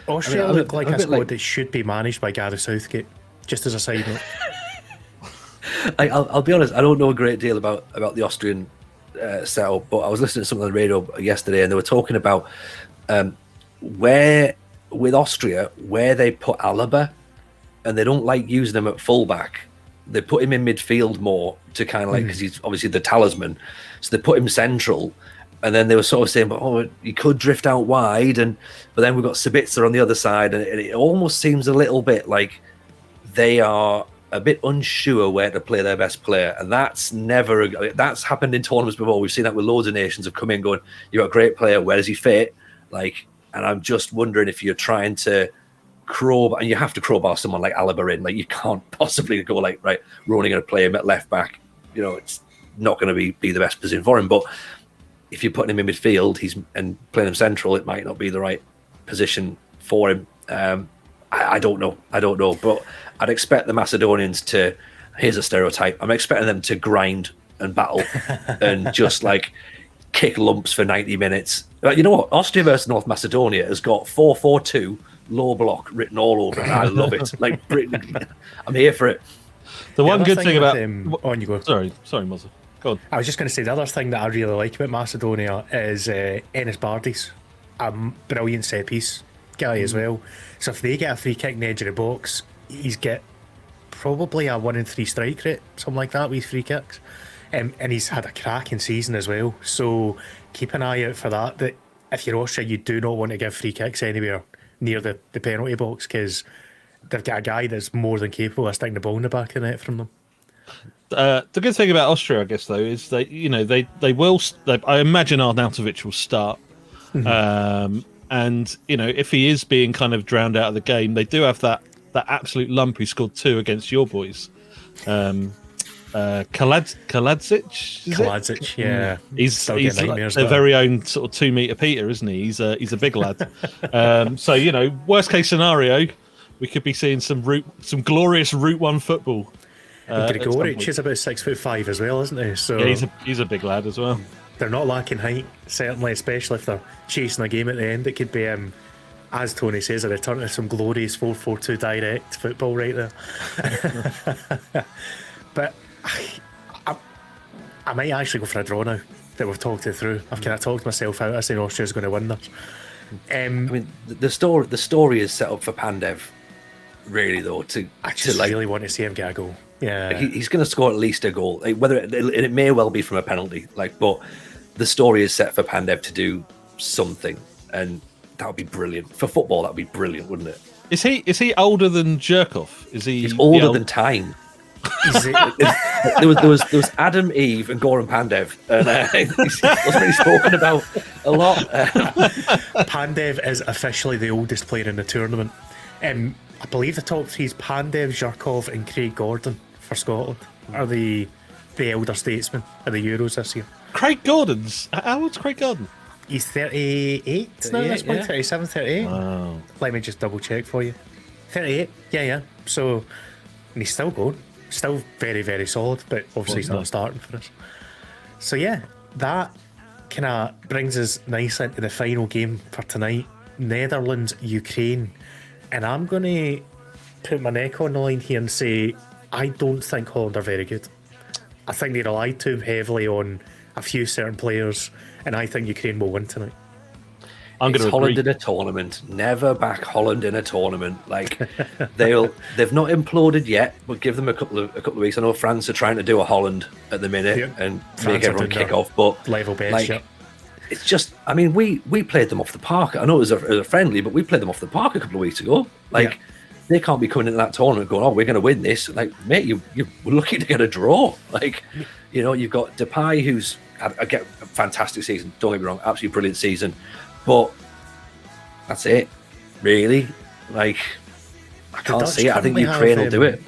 Austria look like a squad that should be managed by Gareth Southgate. just as a side note. I'll be honest, I don't know a great deal about the Austrian setup, but I was listening to something on the radio yesterday, and they were talking about where with Austria, where they put Alaba, and they don't like using him at fullback. They put him in midfield more to kind of like, because he's obviously the talisman, so they put him central. And then they were sort of saying, "Oh, he could drift out wide," but then we've got Sabitzer on the other side, and it almost seems a little bit like they are a bit unsure where to play their best player, and that's that's happened in tournaments before. We've seen that with loads of nations have come in going, "You've got a great player, where does he fit?" Like, and I'm just wondering if you're trying to crowbar, and you have to crowbar someone like Alaba in, like you can't possibly go like, right, we're only going to play him at left back. You know, it's not going to be the best position for him, but if you're putting him in midfield, and playing him central, it might not be the right position for him. I don't know, but I'd expect the Macedonians to. Here's a stereotype. I'm expecting them to grind and battle and just like kick lumps for 90 minutes. But you know what? Austria versus North Macedonia has got 4-4-2 low block written all over it. I love it. Like, I'm here for it. The one good thing about on you go. Sorry, Mozza. Go on. I was just going to say the other thing that I really like about Macedonia is Enes Bardis, a brilliant set piece guy as well. So if they get a free kick in the edge of the box, he's get probably a 1 in 3 strike rate, something like that with free kicks. And he's had a cracking season as well. So keep an eye out for that. That if you're Austria, you do not want to give free kicks anywhere near the penalty box, because they've got a guy that's more than capable of sticking the ball in the back of the net from them. The good thing about Austria, I guess, though, is they will. I imagine Arnautovic will start, and if he is being kind of drowned out of the game, they do have that absolute lump who scored 2 against your boys, Kaladzic, yeah, he's like their very own sort of 2 meter Peter, isn't he? He's a big lad. So worst case scenario, we could be seeing some glorious Route 1 football. Grigoric is about 6'5" as well, isn't he? So yeah, he's a big lad as well. They're not lacking height, certainly, especially if they're chasing a game at the end. It could be, as Tony says, a return to some glorious 4-4-2 direct football right there. But I might actually go for a draw now that we've talked it through. I've kind of talked myself out. I say Austria's going to win this. I mean, the story is set up for Pandev, really, though. I just really want to see him get a goal. Yeah, he's going to score at least a goal. Like, whether it may well be from a penalty, but the story is set for Pandev to do something, and that would be brilliant for football. That would be brilliant, wouldn't it? Is he older than Jerkov? Is he? He's older than time. there was Adam, Eve, and Goran Pandev, and he's wasn't really spoken about a lot. Pandev is officially the oldest player in the tournament. I believe the top 3 is Pandev, Zhirkov, and Craig Gordon for Scotland. Are the elder statesmen of the Euros this year? Craig Gordon's. How old's Craig Gordon? He's 38 now. That's point 37, 38. Wow. Let me just double check for you. 38. Yeah. So, and he's still going. Still very, very solid, but obviously he's not starting for us. So yeah, that kind of brings us nicely into the final game for tonight. Netherlands, Ukraine. And I'm going to put my neck on the line here and say I don't think Holland are very good. I think they relied too heavily on a few certain players, and I think Ukraine will win tonight. I'm going to Holland in a tournament. Never back Holland in a tournament. Like they've not imploded yet, but give them a couple of weeks. I know France are trying to do a Holland at the minute and France make everyone kick off, but level bench. Like, yep. It's just, I mean, we played them off the park. I know it was a friendly, but we played them off the park a couple of weeks ago. Like they can't be coming into that tournament going, "Oh, we're going to win this." Like, mate, you're lucky to get a draw. Like, you've got Depay, who's had a fantastic season. Don't get me wrong, absolutely brilliant season. But that's it, really. Like, I can't see it. I think Ukraine will do it.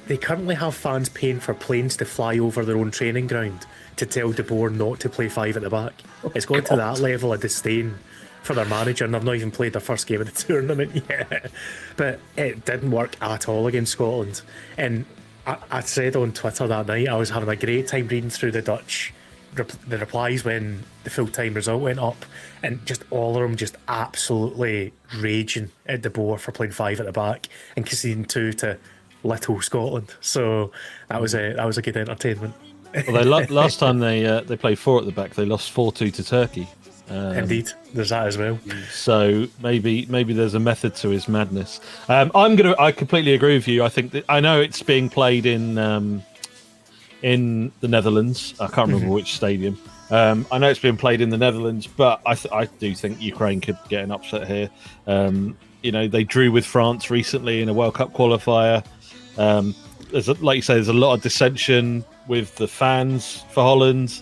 They currently have fans paying for planes to fly over their own training ground to tell De Boer not to play 5 at the back. It's gone to that level of disdain for their manager, and they've not even played their first game of the tournament yet. But it didn't work at all against Scotland. And I said on Twitter that night, I was having a great time reading through the replies when the full-time result went up, and just all of them just absolutely raging at De Boer for playing 5 at the back and conceding 2 to little Scotland. So that was a good entertainment. Well, last time they played 4 at the back, they lost 4-2 to Turkey. Indeed, there's that as well. So maybe there's a method to his madness. I completely agree with you. I think that, I know it's being played in the Netherlands. I can't remember which stadium. I know it's being played in the Netherlands, but I do think Ukraine could get an upset here. They drew with France recently in a World Cup qualifier. Like you say, there's a lot of dissension with the fans for Holland.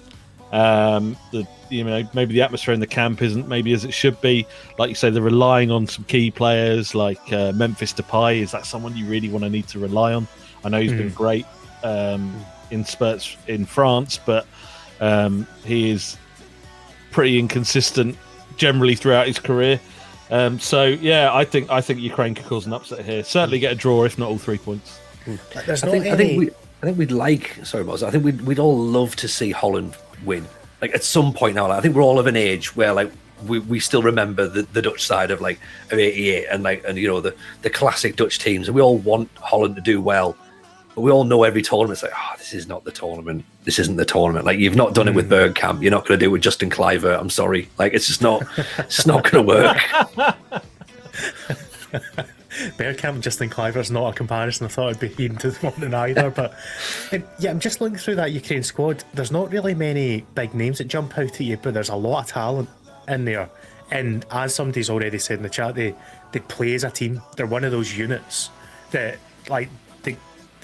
Maybe the atmosphere in the camp isn't maybe as it should be. Like you say, they're relying on some key players like Memphis Depay. Is that someone you really want to need to rely on? I know he's been great in spurts in France, but he is pretty inconsistent generally throughout his career. I think Ukraine could cause an upset here. Certainly get a draw, if not all 3 points. I think we'd like. Sorry, Mozza. I think we'd all love to see Holland win. Like at some point now, I think we're all of an age where like we still remember the Dutch side of '88 and the classic Dutch teams, and we all want Holland to do well. But we all know every tournament. It's like, this is not the tournament. This isn't the tournament. Like you've not done it with Bergkamp. You're not going to do it with Justin Kluivert. I'm sorry. Like it's just not. It's not going to work. Bergkamp and Justin Kluivert's not a comparison I thought I'd be heeding to the morning either, but I'm just looking through that Ukraine squad. There's not really many big names that jump out at you, but there's a lot of talent in there. And as somebody's already said in the chat, they play as a team. They're one of those units that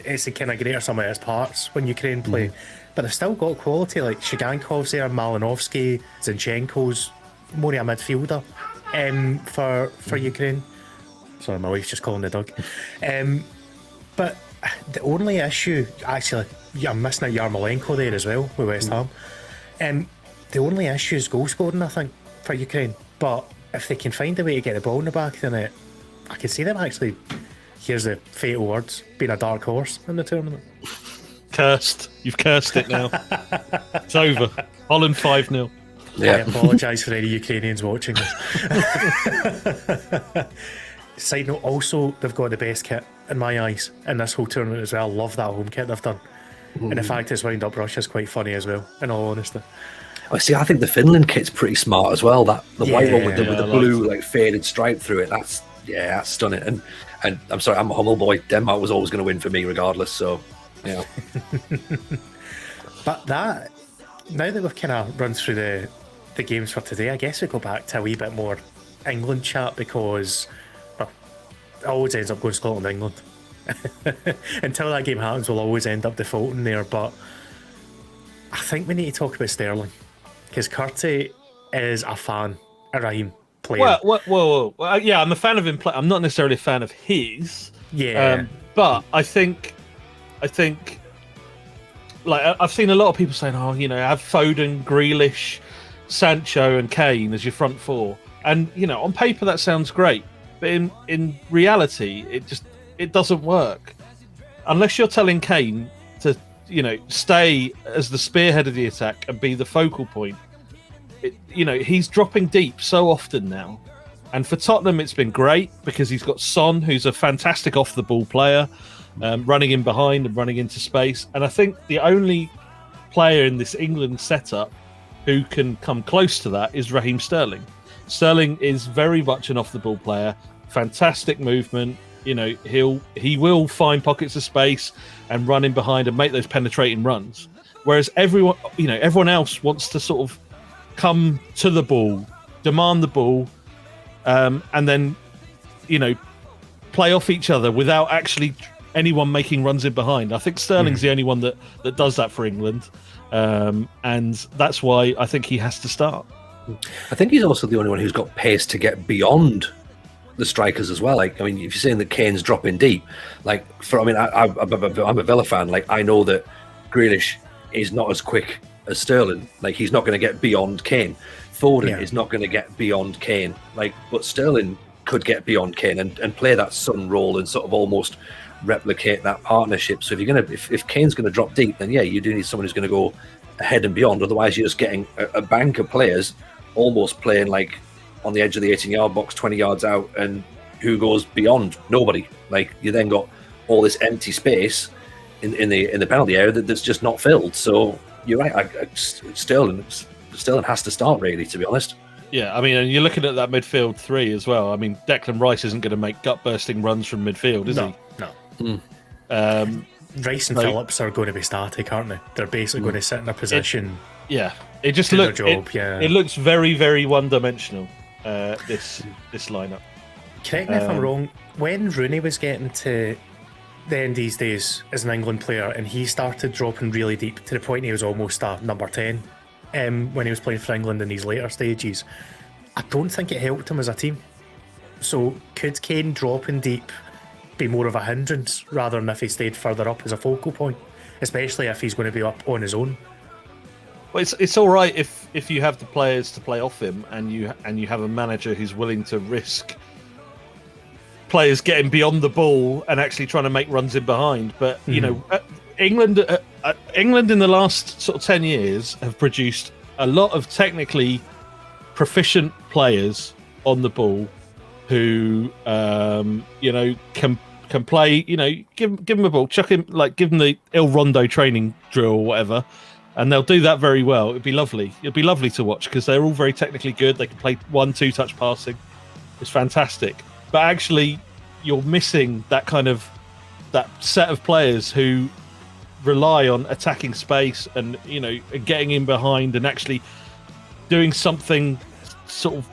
it's the kind of greater sum of its parts when Ukraine play. But they've still got quality, like Shigankov's there, Malinovsky, Zinchenko's more of a midfielder for Ukraine. Sorry, my wife's just calling the dog. But the only issue, actually, I'm missing out Yarmolenko there as well with West Ham. The only issue is goal scoring, I think, for Ukraine. But if they can find a way to get the ball in the back of the net, I can see them actually, here's the fatal words, being a dark horse in the tournament. Cursed. You've cursed it now. It's over. Holland 5-0. Yeah. I apologise for any Ukrainians watching this. Side note, also, they've got the best kit in my eyes in this whole tournament as well. I love that home kit they've done. And the fact it's wound up Russia's quite funny as well, in all honesty. I see. I think the Finland kit's pretty smart as well. That the white one with the blue faded stripe through it. That's stunning. And I'm sorry, I'm a humble boy. Denmark was always going to win for me regardless. So, yeah. But now that we've kind of run through the games for today, I guess we go back to a wee bit more England chat because it always ends up going Scotland-England. Until that game happens, we'll always end up defaulting there. But I think we need to talk about Sterling because Curtie is a fan of Raheem playing. Well, yeah, I'm a fan of him playing. I'm not necessarily a fan of his. Yeah. But I think, like I've seen a lot of people saying, have Foden, Grealish, Sancho, and Kane as your front four, and on paper that sounds great. But in reality, it doesn't work unless you're telling Kane to stay as the spearhead of the attack and be the focal point. He's dropping deep so often now, and for Tottenham it's been great because he's got Son, who's a fantastic off the ball player, running in behind and running into space. And I think the only player in this England setup who can come close to that is Raheem Sterling. Sterling is very much an off the ball player. Fantastic movement. He will find pockets of space and run in behind and make those penetrating runs. Whereas everyone else wants to sort of come to the ball, demand the ball, and then play off each other without actually anyone making runs in behind. I think Sterling's the only one that does that for England, and that's why I think he has to start. I think he's also the only one who's got pace to get beyond the strikers as well. Like, I mean, if you're saying that Kane's dropping deep, I'm a Villa fan. Like, I know that Grealish is not as quick as Sterling. Like, he's not going to get beyond Kane. Foden is not going to get beyond Kane. Like, but Sterling could get beyond Kane and play that Son role and sort of almost replicate that partnership. So if Kane's going to drop deep, then you do need someone who's going to go ahead and beyond. Otherwise, you're just getting a bank of players almost playing like on the edge of the 18-yard box, 20 yards out, and who goes beyond? Nobody. Like, you then got all this empty space in the penalty area that's just not filled. So you're right. Sterling has to start, really, to be honest. Yeah, I mean, and you're looking at that midfield three as well. I mean, Declan Rice isn't going to make gut-bursting runs from midfield, is he? No. Rice and Phillips are going to be static, aren't they? They're basically going to sit in a position. It just looks. It looks very, very one-dimensional. This lineup. Correct me if I'm wrong. When Rooney was getting to the end these days as an England player, and he started dropping really deep to the point he was almost a number 10 when he was playing for England in these later stages, I don't think it helped him as a team. So could Kane dropping deep be more of a hindrance rather than if he stayed further up as a focal point, especially if he's going to be up on his own? Well, it's all right if you have the players to play off him, and you have a manager who's willing to risk players getting beyond the ball and actually trying to make runs in behind. But you know, England in the last sort of 10 years have produced a lot of technically proficient players on the ball who you know can play. You know, give them a ball, chuck him, like give them the Il Rondo training drill or whatever, and they'll do that very well. It'd be lovely. It'd be lovely to watch because they're all very technically good. They can play 1-2 touch passing. It's fantastic. But actually, you're missing that set of players who rely on attacking space and, you know, getting in behind and actually doing something sort of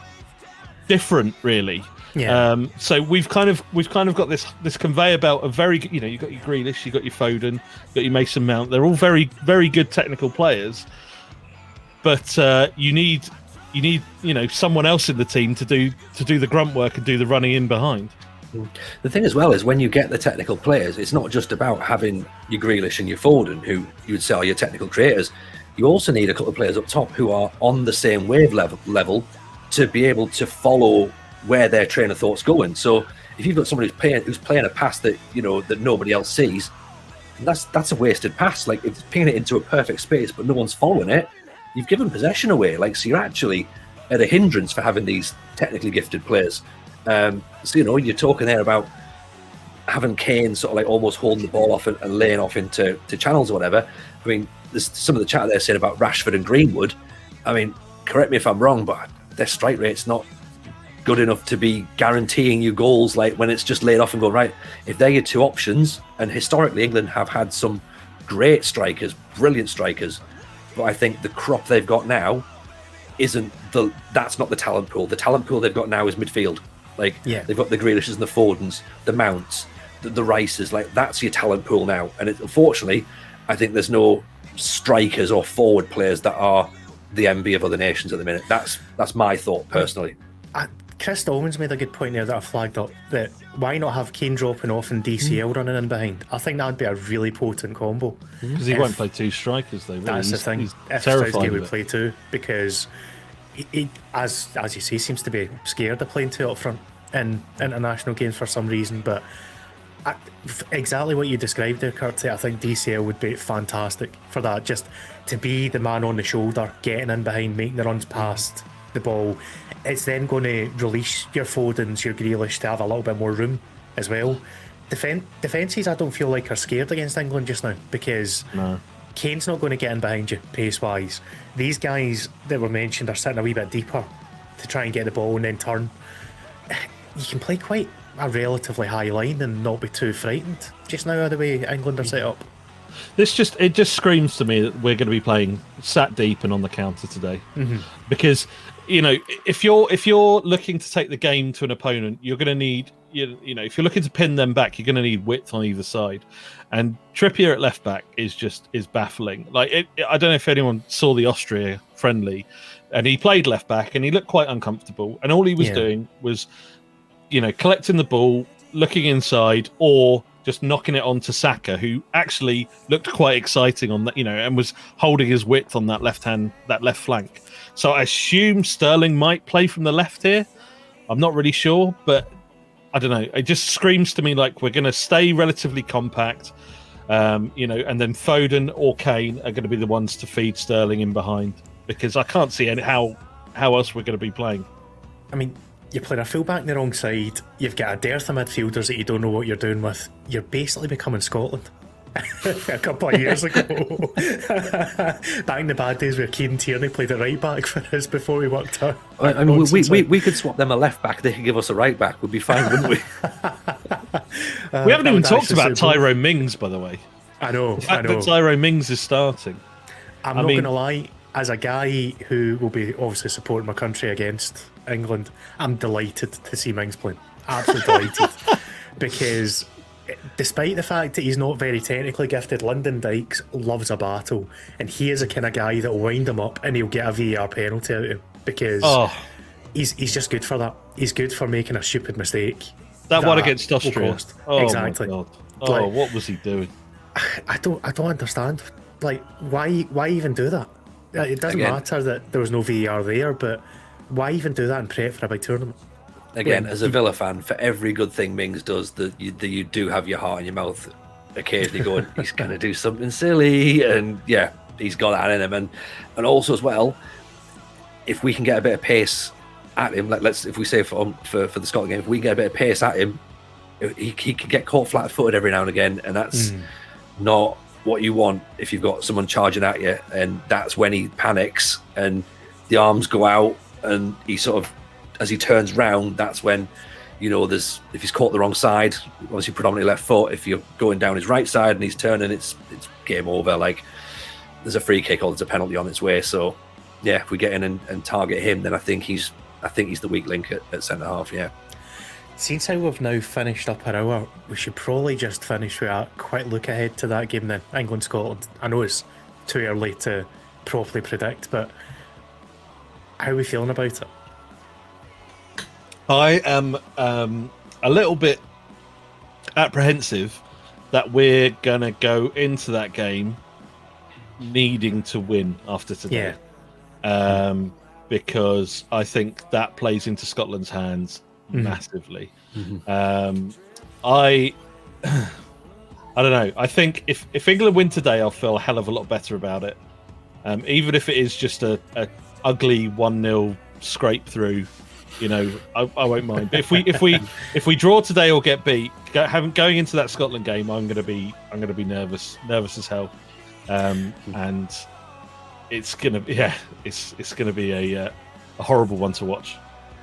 different, really. Yeah. So we've kind of got this conveyor belt of very, you know, you've got your Grealish, you've got your Foden, you've got your Mason Mount. They're all very, very good technical players, but you need you know someone else in the team to do the grunt work and do the running in behind. The thing as well is when you get the technical players, it's not just about having your Grealish and your Foden, who you would say are your technical creators. You also need a couple of players up top who are on the same wave level to be able to follow where their train of thought's going. So if you've got somebody who's playing a pass that you know that nobody else sees, that's a wasted pass. Like if it's pinging it into a perfect space but no one's following it, you've given possession away. Like so, you're actually at a hindrance for having these technically gifted players. So you know you're talking there about having Kane sort of like almost holding the ball off and laying off into channels or whatever. I mean, there's some of the chat there saying about Rashford and Greenwood. I mean, correct me if I'm wrong, but their strike rate's not good enough to be guaranteeing you goals. Like when it's just laid off and go right. If they're your two options, and historically England have had some great strikers, brilliant strikers, but I think the crop they've got now that's not the talent pool. The talent pool they've got now is midfield. Like they've got the Grealishes and the Fodens, the Mounts, the Rices. Like that's your talent pool now. And unfortunately, I think there's no strikers or forward players that are the envy of other nations at the minute. That's my thought personally. Chris Dolman's made a good point there that I flagged up, that why not have Kane dropping off and DCL running in behind? I think that'd be a really potent combo. Because he won't play two strikers, though. Really. That's the thing. If Southgate would play two, because he, as you say, seems to be scared of playing two up front in international games for some reason. But exactly what you described there, Curtie, I think DCL would be fantastic for that. Just to be the man on the shoulder, getting in behind, making the runs past the ball. It's then going to release your Fodens, your Grealish to have a little bit more room as well. Defences, I don't feel like are scared against England just now because Kane's not going to get in behind you pace-wise. These guys that were mentioned are sitting a wee bit deeper to try and get the ball and then turn. You can play quite a relatively high line and not be too frightened just now the way England are set up. It just screams to me that we're going to be playing sat deep and on the counter today, because you know if you're looking to take the game to an opponent, you're going to need you know if you're looking to pin them back, you're going to need width on either side, and Trippier at left back is baffling. Like I don't know if anyone saw the Austria friendly, and he played left back and he looked quite uncomfortable, and all he was doing was collecting the ball, looking inside, or just knocking it on to Saka, who actually looked quite exciting on that, and was holding his width on that left flank. So I assume Sterling might play from the left here. I'm not really sure, but I don't know. It just screams to me like we're going to stay relatively compact, and then Foden or Kane are going to be the ones to feed Sterling in behind, because I can't see how else we're going to be playing. I mean, you're playing a fullback in the wrong side, you've got a dearth of midfielders that you don't know what you're doing with. You're basically becoming Scotland. A couple of years ago, back in the bad days where Kieran Tierney played at right back for us before we worked out. I mean, we could swap them a left back. They could give us a right back. We'd be fine, wouldn't we? We haven't even talked about Tyrone Mings, by the way. I know. The fact that Tyrone Mings is starting. I'm not going to lie. As a guy who will be obviously supporting my country against England, I'm delighted to see Mings playing. Absolutely delighted. Because despite the fact that he's not very technically gifted, Lyndon Dykes loves a battle, and he is the kind of guy that will wind him up and he'll get a VAR penalty out of him because he's just good for that. He's good for making a stupid mistake. That one against Austria. Oh, exactly. My God. Oh, like, what was he doing? I don't understand. Like, why even do that? It doesn't matter that there was no VAR there, but why even do that and pray for a big tournament? Again, as a Villa fan, for every good thing Mings does, that you do have your heart in your mouth occasionally going, he's going to do something silly, and yeah, he's got that in him. And also as well, if we can get a bit of pace at him, like if we say for the Scotland game, if we can get a bit of pace at him, he can get caught flat-footed every now and again, and that's not what you want if you've got someone charging at you. And that's when he panics and the arms go out, and he sort of, as he turns round, that's when, you know, if he's caught the wrong side, obviously predominantly left foot, if you're going down his right side and he's turning, it's game over. Like, there's a free kick or there's a penalty on its way. So yeah, if we get in and target him, then I think he's the weak link at centre half. Yeah. Since how we've now finished up an hour, we should probably just finish with a quick look ahead to that game then, England-Scotland. I know it's too early to properly predict, but how are we feeling about it? I am a little bit apprehensive that we're going to go into that game needing to win after today. Yeah. Because I think that plays into Scotland's hands massively. I don't know. I think if England win today, I'll feel a hell of a lot better about it. Even if it is just a ugly 1-0 scrape through, you know, I won't mind. But if we draw today or get beat, going into that Scotland game, I'm gonna be nervous as hell, and it's gonna be a horrible one to watch.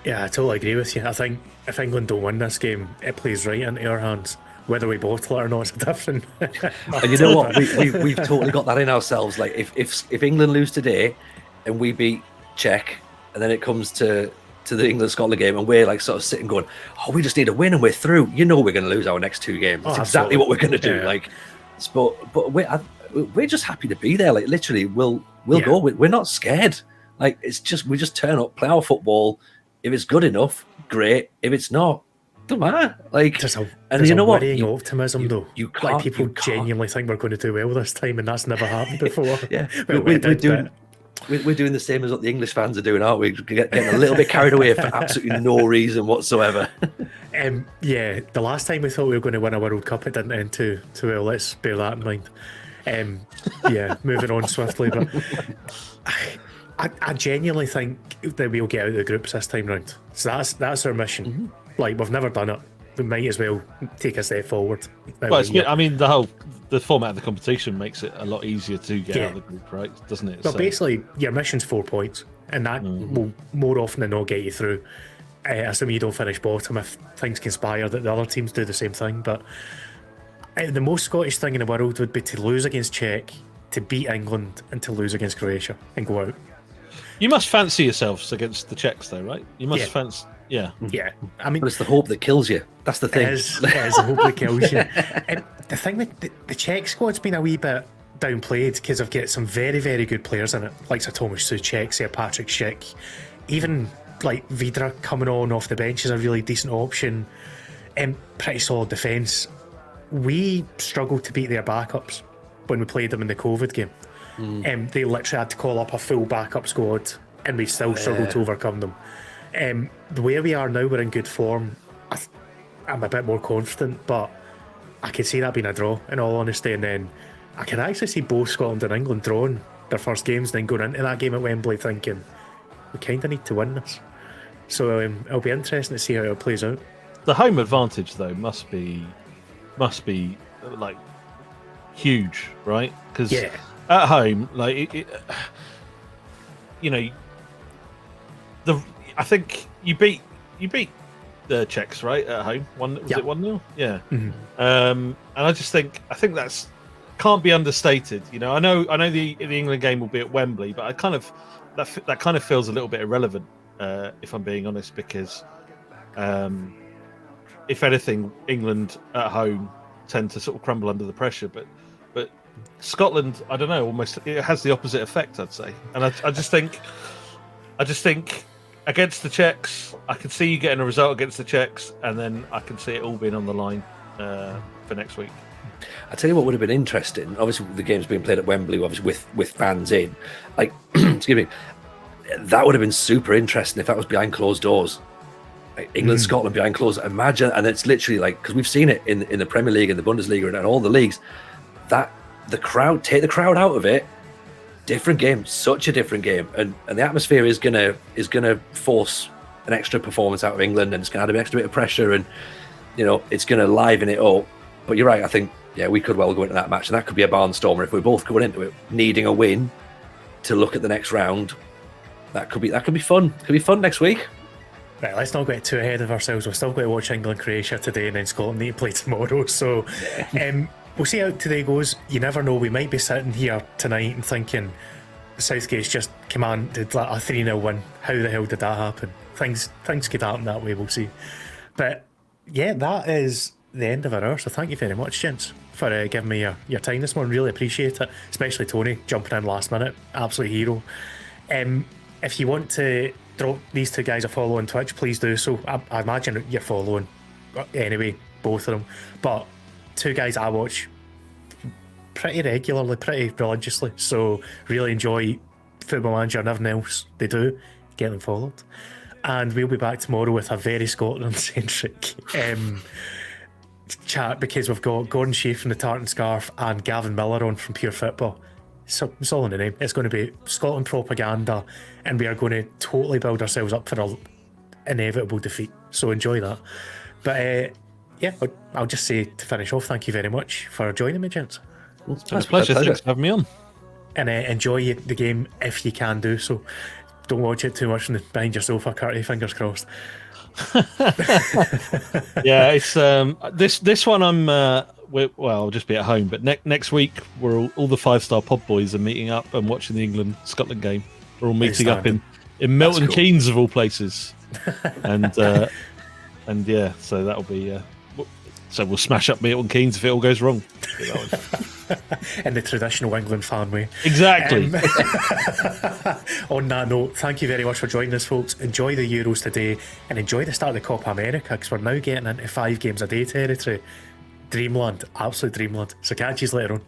Yeah, I totally agree with you. I think if England don't win this game, it plays right into our hands. Whether we bottle it or not is different. And you know what? We've totally got that in ourselves. Like if England lose today and we beat Czech, and then it comes to the England-Scotland game, and we're like sort of sitting going, oh, we just need a win and we're through. You know, we're going to lose our next two games. That's exactly what we're going to do. Yeah. Like, but we're just happy to be there. Like, literally, we'll go. We're not scared. Like, it's just we just turn up, play our football. If it's good enough, great. If it's not, don't matter. Like, there's you know what? Optimism though. You can't, like, people genuinely think we're going to do well this time, and that's never happened before. Yeah, we're doing the same as what the English fans are doing, aren't we? Getting a little bit carried away for absolutely no reason whatsoever. Yeah, the last time we thought we were going to win a World Cup, it didn't end too well. Let's bear that in mind. Yeah, moving on swiftly, but I genuinely think that we'll get out of the groups this time round. So that's our mission. Like, we've never done it. We might as well take a step forward. Well, I mean, the format of the competition makes it a lot easier to get out of the group, right? Doesn't it? Well, basically, your mission's 4 points, and that will more often than not get you through. Assuming you don't finish bottom, if things conspire that the other teams do the same thing. But the most Scottish thing in the world would be to lose against Czech, to beat England, and to lose against Croatia and go out. You must fancy yourselves against the Czechs, though, right? You must fancy. Yeah. I mean, but it's the hope that kills you. That's the thing. It is the hope that kills you. And the thing that the Czech squad's been a wee bit downplayed because they've got some very, very good players in it, like Sir Thomas Souček, Sir Patrick Schick, even like Vidra coming on off the bench is a really decent option, and pretty solid defence. We struggled to beat their backups when we played them in the COVID game. They literally had to call up a full backup squad, and we still struggled to overcome them. The way we are now, we're in good form. I'm a bit more confident, but I could see that being a draw, in all honesty. And then I can actually see both Scotland and England drawing their first games, then going into that game at Wembley thinking, we kind of need to win this. So it'll be interesting to see how it plays out. The home advantage though must be like huge, right? Because at home, like you know, I think you beat the Czechs, right, at home. Was it 1-0? Yeah. Mm-hmm. And I think that's can't be understated. You know, I know the England game will be at Wembley, but I kind of that kind of feels a little bit irrelevant, if I'm being honest, because if anything, England at home tend to sort of crumble under the pressure, but Scotland, I don't know, almost it has the opposite effect, I'd say. And I just think against the Czechs, I can see you getting a result against the Czechs, and then I can see it all being on the line for next week. I tell you what would have been interesting. Obviously, the game's being played at Wembley, obviously with fans in. Like, excuse me, that would have been super interesting if that was behind closed doors. Like England, Scotland behind closed. Imagine, and it's literally like, because we've seen it in the Premier League and the Bundesliga and all the leagues, that the crowd, take the crowd out of it. Different game, such a different game, and the atmosphere is gonna force an extra performance out of England, and it's gonna add an extra bit of pressure, and it's gonna liven it up. But you're right, I think we could well go into that match, and that could be a barnstormer if we're both going into it needing a win to look at the next round. That could be fun. Could be fun next week. Right, let's not get too ahead of ourselves. We're still going to watch England Croatia today, and then Scotland need to play tomorrow. So we'll see how today goes. You never know. We might be sitting here tonight and thinking Southgate's just commanded like a 3-0 win. How the hell did that happen? Things could happen that way. We'll see. But yeah, that is the end of our hour. So thank you very much, gents, for giving me your time this morning. Really appreciate it. Especially Tony jumping in last minute. Absolute hero. If you want to drop these two guys a follow on Twitch, please do so. I imagine you're following anyway, both of them. But two guys I watch pretty regularly, pretty religiously, so really enjoy Football Manager and everything else they do. Get them followed. And we'll be back tomorrow with a very Scotland-centric chat, because we've got Gordon Shea from the Tartan Scarf and Gavin Miller on from Pure Football. So it's all in the name. It's going to be Scotland propaganda, and we are going to totally build ourselves up for an inevitable defeat. So enjoy that. But I'll just say to finish off, thank you very much for joining me, gents. It's a pleasure. Thanks for having me on. And enjoy the game if you can do so. Don't watch it too much behind your sofa, Curty. Fingers crossed. Yeah, it's this one. I'll just be at home. But next week, we're all the 5-star pod boys are meeting up and watching the England Scotland game. We're all meeting up in Milton Keynes of all places, and yeah, so that'll be. So we'll smash up Milton Keynes if it all goes wrong. In the traditional England fan way. Exactly. On that note, thank you very much for joining us, folks. Enjoy the Euros today, and enjoy the start of the Copa America, because we're now getting into 5 games a day territory. Dreamland, absolute dreamland. So catch you later on.